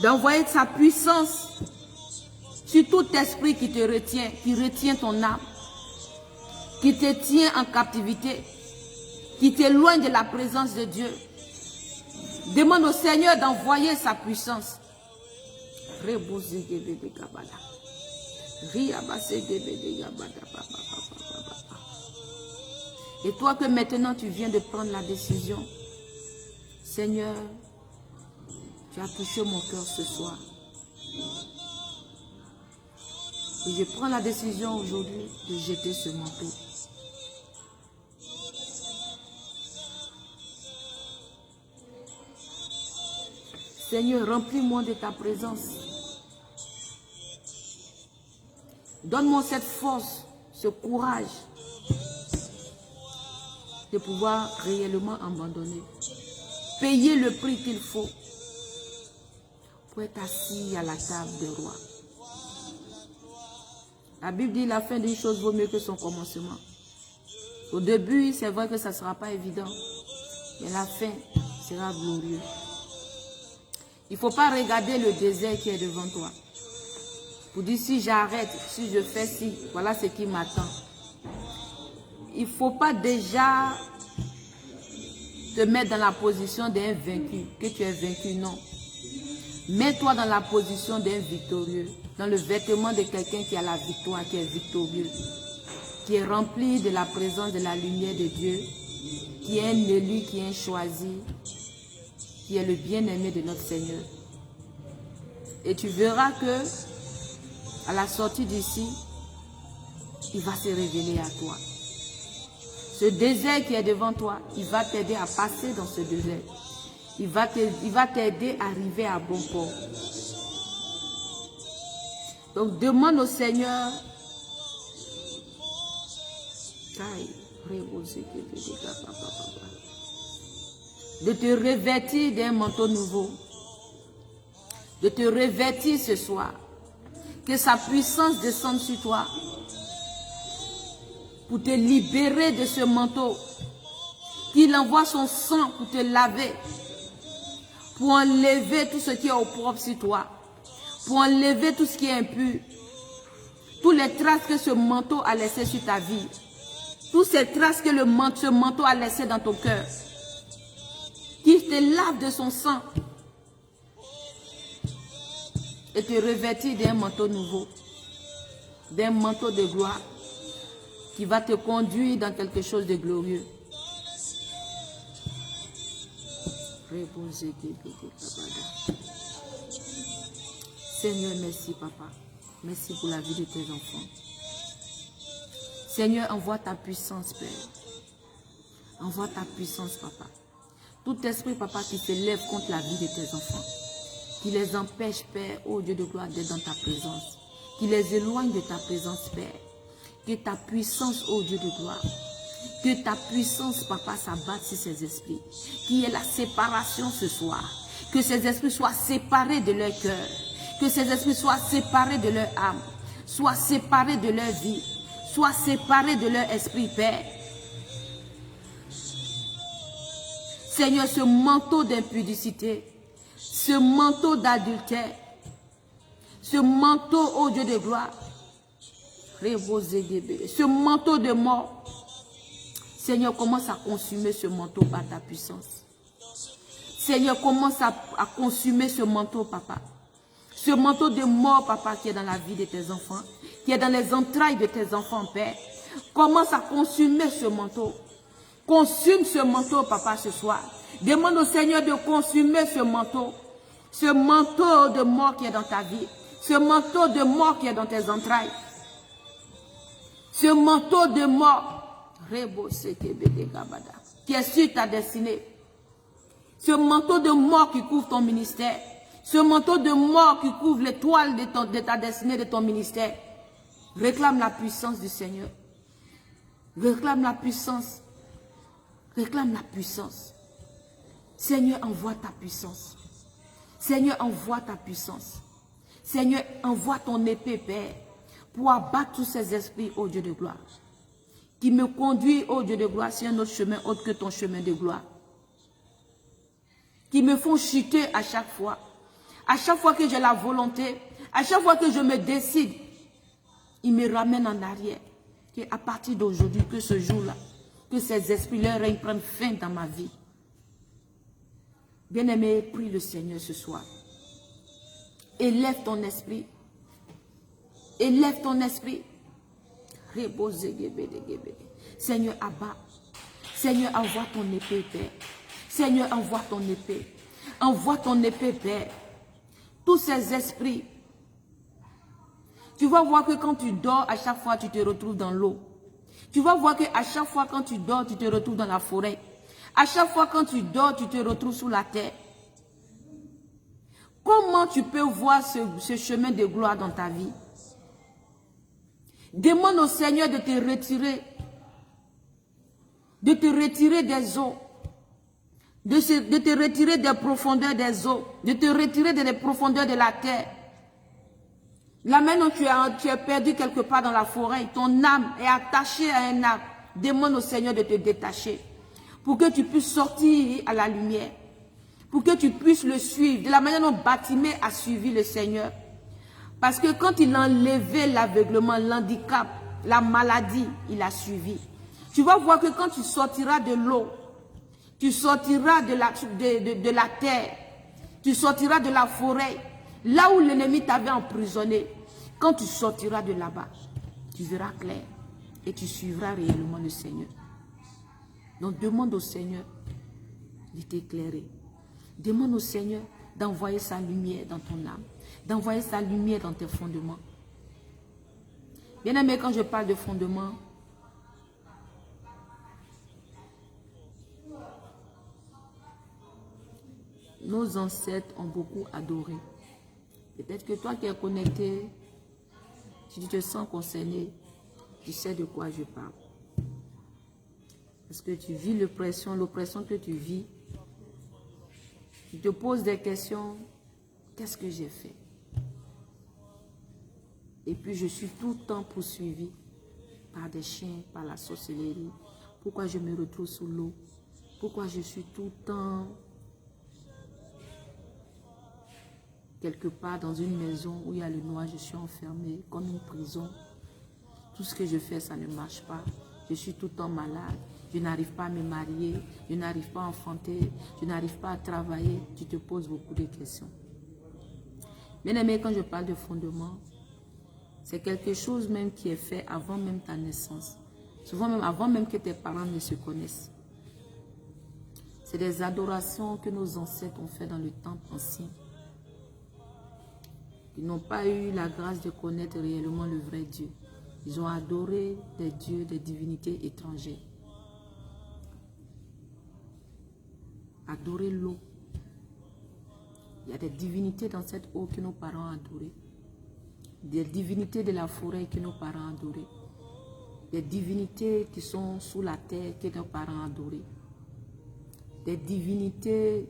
D'envoyer sa puissance sur tout esprit qui te retient, qui retient ton âme, qui te tient en captivité, qui t'éloigne de la présence de Dieu. Demande au Seigneur d'envoyer sa puissance. Et toi que maintenant tu viens de prendre la décision, Seigneur, tu as touché mon cœur ce soir. Et je prends la décision aujourd'hui de jeter ce manteau. Seigneur, remplis-moi de ta présence. Donne-moi cette force, ce courage de pouvoir réellement abandonner. Payer le prix qu'il faut pour être assis à la table des rois. La Bible dit la fin d'une chose vaut mieux que son commencement. Au début, c'est vrai que ça ne sera pas évident, mais la fin sera glorieuse. Il ne faut pas regarder le désert qui est devant toi. Pour dire si j'arrête, si je fais ci, voilà ce qui m'attend. Il ne faut pas déjà te mettre dans la position d'un vaincu, que tu es vaincu, non. Mets-toi dans la position d'un victorieux, dans le vêtement de quelqu'un qui a la victoire, qui est victorieux, qui est rempli de la présence de la lumière de Dieu, qui est un élu, qui est un choisi, qui est le bien-aimé de notre Seigneur. Et tu verras que, à la sortie d'ici, il va se révéler à toi. Ce désert qui est devant toi, il va t'aider à passer dans ce désert. Il va t'aider à arriver à bon port. Donc demande au Seigneur de te revêtir d'un manteau nouveau. De te revêtir ce soir. Que sa puissance descende sur toi. Pour te libérer de ce manteau. Qu'il envoie son sang pour te laver. Pour enlever tout ce qui est opprobre sur toi. Pour enlever tout ce qui est impur. Toutes les traces que ce manteau a laissées sur ta vie. Toutes ces traces que ce manteau a laissées dans ton cœur. Qu'il te lave de son sang. Et te revêtir d'un manteau nouveau. D'un manteau de gloire. Qui va te conduire dans quelque chose de glorieux. Seigneur, merci papa. Merci pour la vie de tes enfants. Seigneur, envoie ta puissance, Père. Envoie ta puissance, papa. Tout esprit, papa, qui se lève contre la vie de tes enfants. Qui les empêche, Père, ô Dieu de gloire, d'être dans ta présence. Qui les éloigne de ta présence, Père. Que ta puissance, ô Dieu de gloire, que ta puissance, papa, s'abatte sur ces esprits. Qu'il y ait la séparation ce soir. Que ces esprits soient séparés de leur cœur. Que ces esprits soient séparés de leur âme. Soient séparés de leur vie. Soient séparés de leur esprit, Père. Seigneur, ce manteau d'impudicité, ce manteau d'adultère, ce manteau, ô Dieu de gloire, ce manteau de mort, Seigneur, commence à consumer ce manteau par ta puissance. Seigneur, commence à consumer ce manteau, papa. Ce manteau de mort, papa, qui est dans la vie de tes enfants, qui est dans les entrailles de tes enfants, Père. Commence à consumer ce manteau. Consume ce manteau, papa, ce soir. Demande au Seigneur de consumer ce manteau de mort qui est dans ta vie, ce manteau de mort qui est dans tes entrailles, ce manteau de mort qui est sur ta destinée, ce manteau de mort qui couvre ton ministère, ce manteau de mort qui couvre l'étoile de ta destinée, de ton ministère. Réclame la puissance du Seigneur. Réclame la puissance. Réclame la puissance. Seigneur, envoie ta puissance. Seigneur, envoie ta puissance. Seigneur, envoie ton épée, Père, pour abattre tous ces esprits, ô Dieu de gloire, qui me conduit, ô Dieu de gloire, sur un autre chemin autre que ton chemin de gloire, qui me font chuter à chaque fois que j'ai la volonté, à chaque fois que je me décide, ils me ramènent en arrière. À partir d'aujourd'hui, que ce jour-là, que ces esprits, leur règne prennent fin dans ma vie. Bien-aimé, prie le Seigneur ce soir. Élève ton esprit. Élève ton esprit. Seigneur, abat. Seigneur, envoie ton épée, Père. Seigneur, envoie ton épée. Envoie ton épée, Père. Tous ces esprits. Tu vas voir que quand tu dors, à chaque fois, tu te retrouves dans l'eau. Tu vas voir qu'à chaque fois, quand tu dors, tu te retrouves dans la forêt. À chaque fois, quand tu dors, tu te retrouves sous la terre. Comment tu peux voir ce chemin de gloire dans ta vie? Demande au Seigneur de te retirer. De te retirer des eaux. De te retirer des profondeurs des eaux. De te retirer des profondeurs de la terre. Là maintenant, tu es perdu quelque part dans la forêt. Ton âme est attachée à un arbre. Demande au Seigneur de te détacher. Pour que tu puisses sortir à la lumière. Pour que tu puisses le suivre. De la manière dont Bartimée a suivi le Seigneur. Parce que quand il a enlevé l'aveuglement, l'handicap, la maladie, il a suivi. Tu vas voir que quand tu sortiras de l'eau, tu sortiras de la terre, tu sortiras de la forêt, là où l'ennemi t'avait emprisonné, quand tu sortiras de là-bas, tu verras clair et tu suivras réellement le Seigneur. Donc demande au Seigneur de t'éclairer. Demande au Seigneur d'envoyer sa lumière dans ton âme, d'envoyer sa lumière dans tes fondements. Bien-aimé, quand je parle de fondements, nos ancêtres ont beaucoup adoré. Peut-être que toi qui es connecté, si tu te sens concerné, tu sais de quoi je parle. Parce que tu vis l'oppression que tu vis. Tu te poses des questions. Qu'est-ce que j'ai fait? Et puis je suis tout le temps poursuivi par des chiens, par la sorcellerie. Pourquoi je me retrouve sous l'eau? Pourquoi je suis tout le temps quelque part dans une maison où il y a le noir, je suis enfermée comme une prison. Tout ce que je fais, ça ne marche pas. Je suis tout le temps malade. Je n'arrive pas à me marier. Je n'arrive pas à enfanter. Je n'arrive pas à travailler. Tu te poses beaucoup de questions. Bien-aimé, quand je parle de fondement, c'est quelque chose même qui est fait avant même ta naissance. Souvent même avant même que tes parents ne se connaissent. C'est des adorations que nos ancêtres ont fait dans le temple ancien. Ils n'ont pas eu la grâce de connaître réellement le vrai Dieu. Ils ont adoré des dieux, des divinités étrangères. Adorer l'eau. Il y a des divinités dans cette eau que nos parents ont adorées. Des divinités de la forêt que nos parents ont adorées. Des divinités qui sont sous la terre que nos parents ont adorées. Des divinités,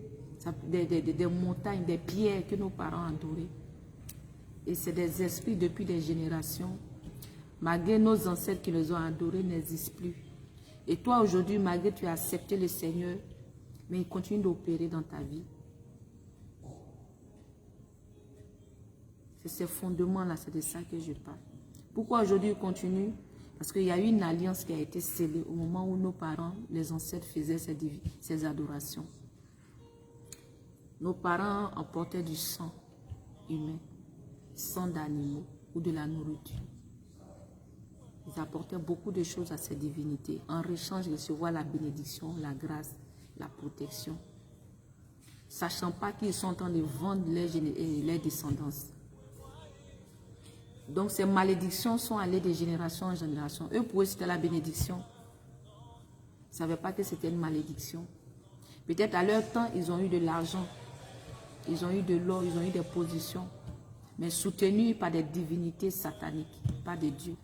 des montagnes, des pierres que nos parents ont adorées. Et c'est des esprits depuis des générations. Malgré nos ancêtres qui les ont adorés, n'existent plus. Et toi aujourd'hui, malgré tu as accepté le Seigneur, mais il continue d'opérer dans ta vie. C'est ces fondements-là, c'est de ça que je parle. Pourquoi aujourd'hui il continue? Parce qu'il y a eu une alliance qui a été scellée au moment où nos parents, les ancêtres faisaient ces adorations. Nos parents emportaient du sang humain, sang d'animaux ou de la nourriture. Ils apportaient beaucoup de choses à ces divinités. En échange, ils recevaient la bénédiction, la grâce, la protection. Sachant pas qu'ils sont en train de vendre les descendances. Donc ces malédictions sont allées de génération en génération. Eux, pour eux, c'était la bénédiction. Ils ne savaient pas que c'était une malédiction. Peut-être à leur temps, ils ont eu de l'argent. Ils ont eu de l'or, ils ont eu des positions. Mais soutenus par des divinités sataniques, pas de Dieu.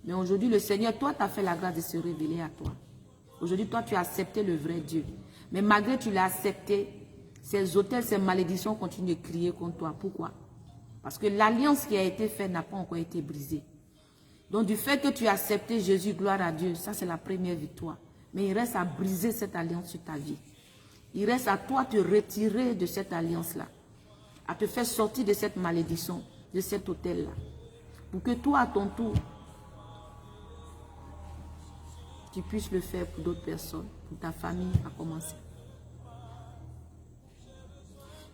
Mais aujourd'hui, le Seigneur, toi, tu as fait la grâce de se révéler à toi. Aujourd'hui, toi, tu as accepté le vrai Dieu. Mais malgré que tu l'as accepté, ces autels, ces malédictions continuent de crier contre toi. Pourquoi? Parce que l'alliance qui a été faite n'a pas encore été brisée. Donc, du fait que tu as accepté Jésus, gloire à Dieu, ça, c'est la première victoire. Mais il reste à briser cette alliance sur ta vie. Il reste à toi de te retirer de cette alliance-là. À te faire sortir de cette malédiction, de cet autel-là. Pour que toi, à ton tour, tu puisses le faire pour d'autres personnes, pour ta famille à commencer.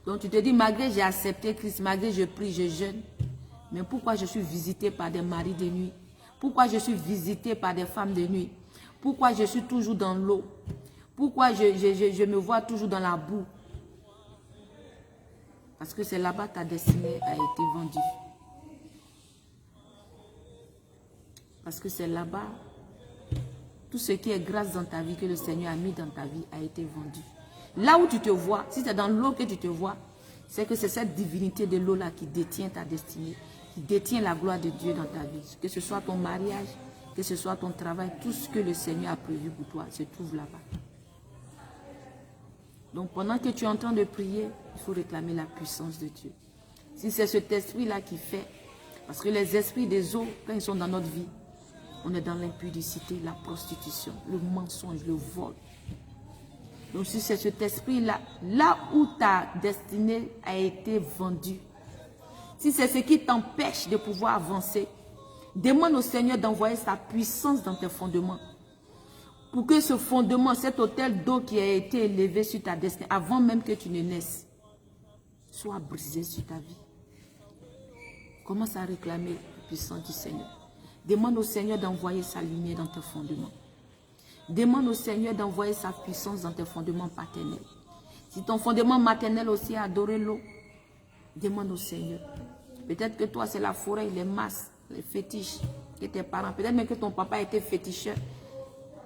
Donc tu te dis, malgré j'ai accepté Christ, malgré je prie, je jeûne, mais pourquoi je suis visité par des maris de nuit? Pourquoi je suis visité par des femmes de nuit? Pourquoi je suis toujours dans l'eau? Pourquoi je me vois toujours dans la boue? Parce que c'est là-bas ta destinée a été vendue. Parce que c'est là-bas, tout ce qui est grâce dans ta vie, que le Seigneur a mis dans ta vie, a été vendu. Là où tu te vois, si c'est dans l'eau que tu te vois, c'est que c'est cette divinité de l'eau-là qui détient ta destinée, qui détient la gloire de Dieu dans ta vie. Que ce soit ton mariage, que ce soit ton travail, tout ce que le Seigneur a prévu pour toi se trouve là-bas. Donc pendant que tu es en train de prier, il faut réclamer la puissance de Dieu. Si c'est cet esprit-là qui fait, parce que les esprits des eaux, quand ils sont dans notre vie, on est dans l'impudicité, la prostitution, le mensonge, le vol. Donc si c'est cet esprit-là, là où ta destinée a été vendue, si c'est ce qui t'empêche de pouvoir avancer, demande au Seigneur d'envoyer sa puissance dans tes fondements. Pour que ce fondement, cet autel d'eau qui a été élevé sur ta destinée, avant même que tu ne naisses, soit brisé sur ta vie. Commence à réclamer la puissance du Seigneur. Demande au Seigneur d'envoyer sa lumière dans tes fondements. Demande au Seigneur d'envoyer sa puissance dans tes fondements paternels. Si ton fondement maternel aussi a adoré l'eau, demande au Seigneur. Peut-être que toi, c'est la forêt, les masses, les fétiches, que tes parents. Peut-être même que ton papa était féticheur.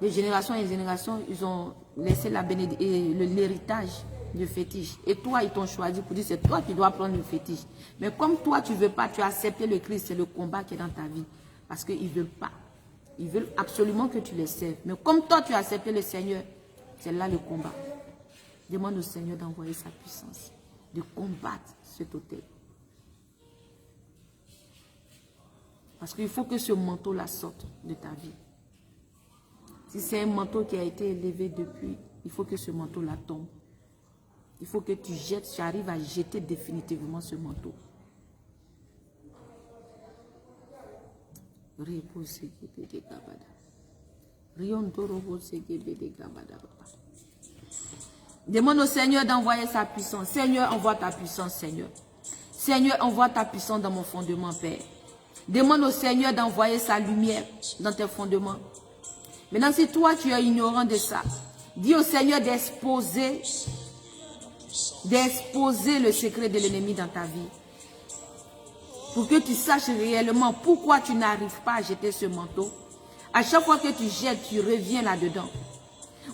De génération en génération, ils ont laissé l'héritage de fétiche. Et toi, ils t'ont choisi pour dire, c'est toi qui dois prendre le fétiche. Mais comme toi, tu ne veux pas, tu as accepté le Christ, c'est le combat qui est dans ta vie. Parce qu'ils ne veulent pas. Ils veulent absolument que tu les serves. Mais comme toi, tu as accepté le Seigneur, c'est là le combat. Demande au Seigneur d'envoyer sa puissance, de combattre cet autel. Parce qu'il faut que ce manteau-là sorte de ta vie. Si c'est un manteau qui a été élevé depuis, il faut que ce manteau-là tombe. Il faut que tu jettes, tu arrives à jeter définitivement ce manteau. Demande au Seigneur d'envoyer sa puissance. Seigneur, envoie ta puissance, Seigneur. Seigneur, envoie ta puissance dans mon fondement, Père. Demande au Seigneur d'envoyer sa lumière dans tes fondements. Maintenant, si toi, tu es ignorant de ça, dis au Seigneur d'exposer le secret de l'ennemi dans ta vie. Pour que tu saches réellement pourquoi tu n'arrives pas à jeter ce manteau. À chaque fois que tu jettes, tu reviens là-dedans.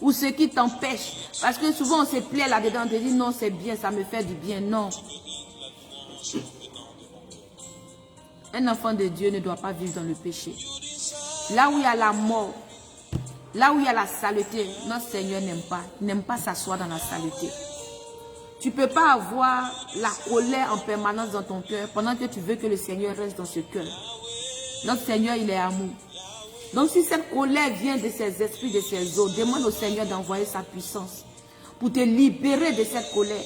Ou ce qui t'empêche. Parce que souvent, on se plaît là-dedans. On te dit non, c'est bien, ça me fait du bien. Non. Un enfant de Dieu ne doit pas vivre dans le péché. Là où il y a la mort, là où il y a la saleté, notre Seigneur n'aime pas s'asseoir dans la saleté. Tu ne peux pas avoir la colère en permanence dans ton cœur pendant que tu veux que le Seigneur reste dans ce cœur. Notre Seigneur, il est amour. Donc si cette colère vient de ces esprits, de ces eaux, demande au Seigneur d'envoyer sa puissance pour te libérer de cette colère.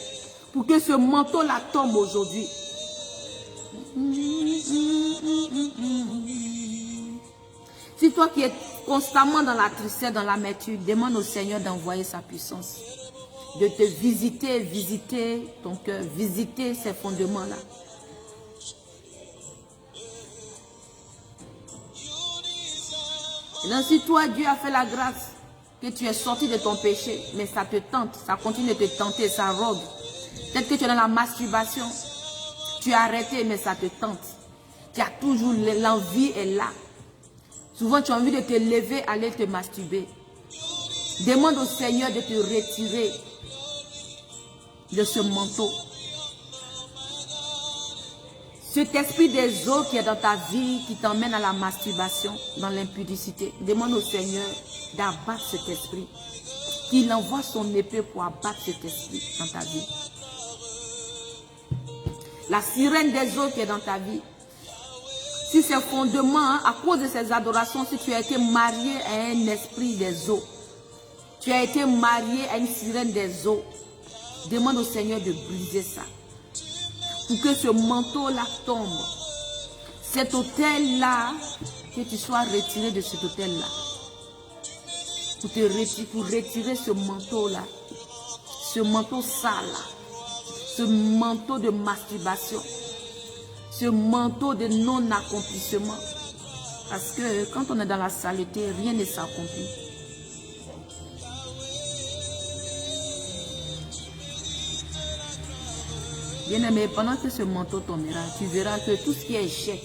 Pour que ce manteau-là tombe aujourd'hui. Si toi qui es constamment dans la tristesse, dans l'amertume, demande au Seigneur d'envoyer sa puissance. De te visiter ton cœur, visiter ces fondements-là. Et donc si toi, Dieu a fait la grâce, que tu es sorti de ton péché, mais ça te tente, ça continue de te tenter, ça rôde. Peut-être que tu es dans la masturbation, tu as arrêté, mais ça te tente. Tu as toujours l'envie est là. Souvent, tu as envie de te lever, aller te masturber. Demande au Seigneur de te retirer de ce manteau. Cet esprit des eaux qui est dans ta vie, qui t'emmène à la masturbation, dans l'impudicité, demande au Seigneur d'abattre cet esprit. Qu'il envoie son épée pour abattre cet esprit dans ta vie. La sirène des eaux qui est dans ta vie. Si ces fondements, à cause de ces adorations, si tu as été marié à un esprit des eaux, tu as été marié à une sirène des eaux, demande au Seigneur de briser ça. Pour que ce manteau-là tombe. Cet hôtel-là, que tu sois retiré de cet hôtel-là. Pour retirer ce manteau-là. Ce manteau sale-là. Ce manteau de masturbation. Ce manteau de non-accomplissement. Parce que quand on est dans la saleté, rien ne s'accomplit. Bien-aimé, pendant que ce manteau tombera, tu verras que tout ce qui est échec,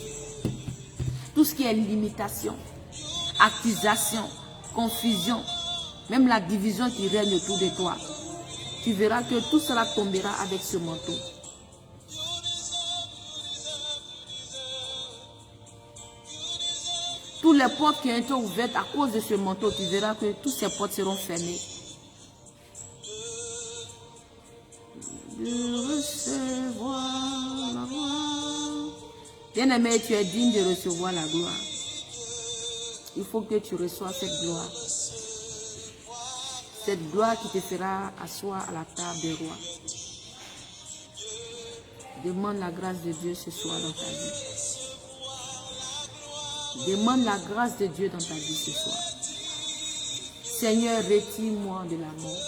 tout ce qui est limitation, accusation, confusion, même la division qui règne autour de toi, tu verras que tout cela tombera avec ce manteau. Toutes les portes qui ont été ouvertes à cause de ce manteau, tu verras que toutes ces portes seront fermées. De recevoir la gloire. Bien-aimé, tu es digne de recevoir la gloire. Il faut que tu reçoives cette gloire. Cette gloire qui te fera asseoir à la table des rois. Demande la grâce de Dieu ce soir dans ta vie. Demande la grâce de Dieu dans ta vie ce soir. Seigneur, retire-moi de la mort.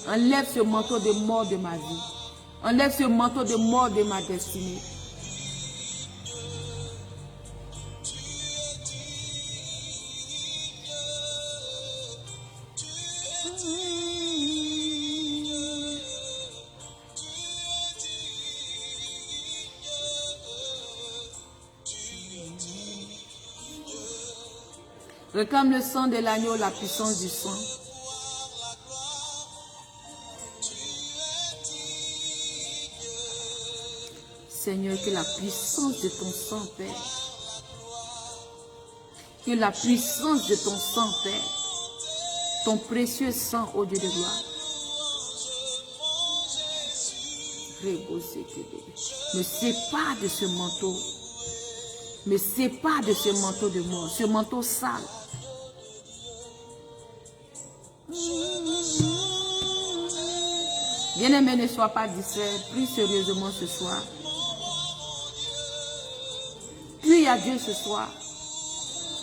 Enlève ce manteau de mort de ma vie. Enlève ce manteau de mort de ma destinée. Réclame le sang de l'agneau, la puissance du sang. Seigneur, que la puissance de ton sang, Père, que la puissance de ton sang, Père, ton précieux sang, ô Dieu de gloire, me sépare de ce manteau, me sépare de ce manteau de mort, ce manteau sale. Bien-aimé, ne sois pas distrait, prie sérieusement ce soir. Crie à Dieu ce soir.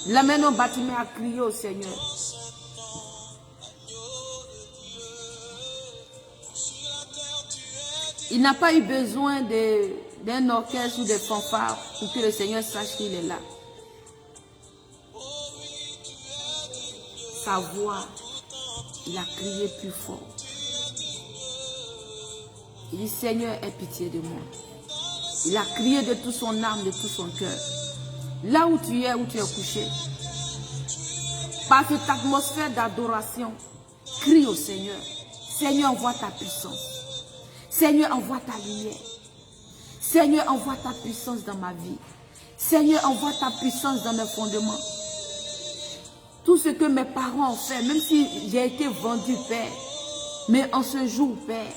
L'amène au bâtiment à crier au Seigneur. Il n'a pas eu besoin d'un orchestre ou de fanfares pour que le Seigneur sache qu'il est là. Sa voix, il a crié plus fort. Il dit, Seigneur, aie pitié de moi. Il a crié de toute son âme, de tout son cœur. Là où tu es couché, par cette atmosphère d'adoration, crie au Seigneur. Seigneur, envoie ta puissance. Seigneur, envoie ta lumière. Seigneur, envoie ta puissance dans ma vie. Seigneur, envoie ta puissance dans mes fondements. Tout ce que mes parents ont fait, même si j'ai été vendu, Père, mais en ce jour, Père,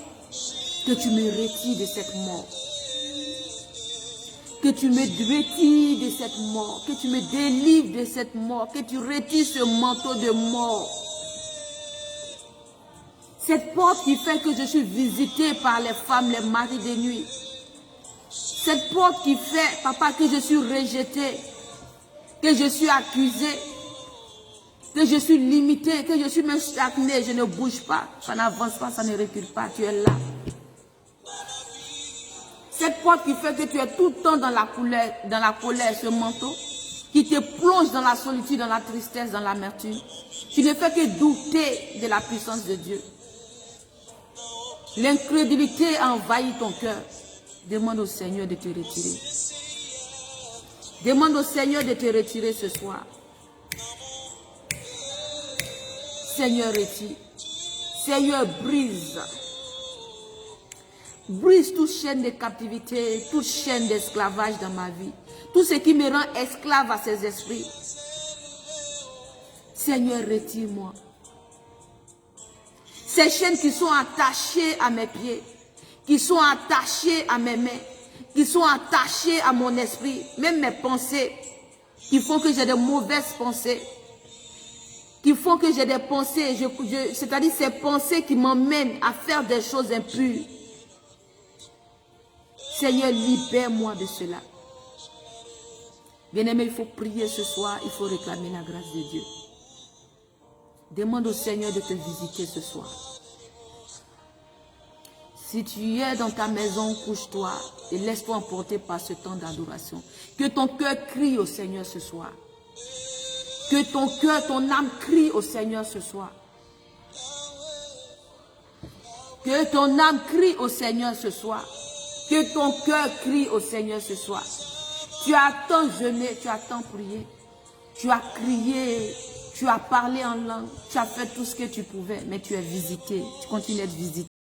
que tu me retires de cette mort. Que tu me retires de cette mort. Que tu me délivres de cette mort. Que tu retires ce manteau de mort. Cette porte qui fait que je suis visité par les femmes, les maris de nuit. Cette porte qui fait, papa, que je suis rejeté. Que je suis accusé. Que je suis limité. Que je suis même stagné. Je ne bouge pas. Ça n'avance pas, ça ne recule pas. Tu es là. Cette porte qui fait que tu es tout le temps dans la colère, ce manteau, qui te plonge dans la solitude, dans la tristesse, dans l'amertume. Tu ne fais que douter de la puissance de Dieu. L'incrédulité a envahi ton cœur. Demande au Seigneur de te retirer. Demande au Seigneur de te retirer ce soir. Seigneur, retire. Seigneur, brise. Brise toute chaîne de captivité, toute chaîne d'esclavage dans ma vie. Tout ce qui me rend esclave à ces esprits. Seigneur, retire-moi. Ces chaînes qui sont attachées à mes pieds, qui sont attachées à mes mains, qui sont attachées à mon esprit, même mes pensées, qui font que j'ai de mauvaises pensées, qui font que j'ai des pensées, c'est-à-dire ces pensées qui m'emmènent à faire des choses impures. Seigneur, libère-moi de cela. Bien-aimé, il faut prier ce soir, il faut réclamer la grâce de Dieu. Demande au Seigneur de te visiter ce soir. Si tu es dans ta maison, couche-toi et laisse-toi emporter par ce temps d'adoration. Que ton cœur crie au Seigneur ce soir. Que ton cœur, ton âme crie au Seigneur ce soir. Que ton âme crie au Seigneur ce soir. Que ton cœur crie au Seigneur ce soir. Tu as tant jeûné, tu as tant prié. Tu as crié, tu as parlé en langue. Tu as fait tout ce que tu pouvais, mais tu es visité. Tu continues d'être visité.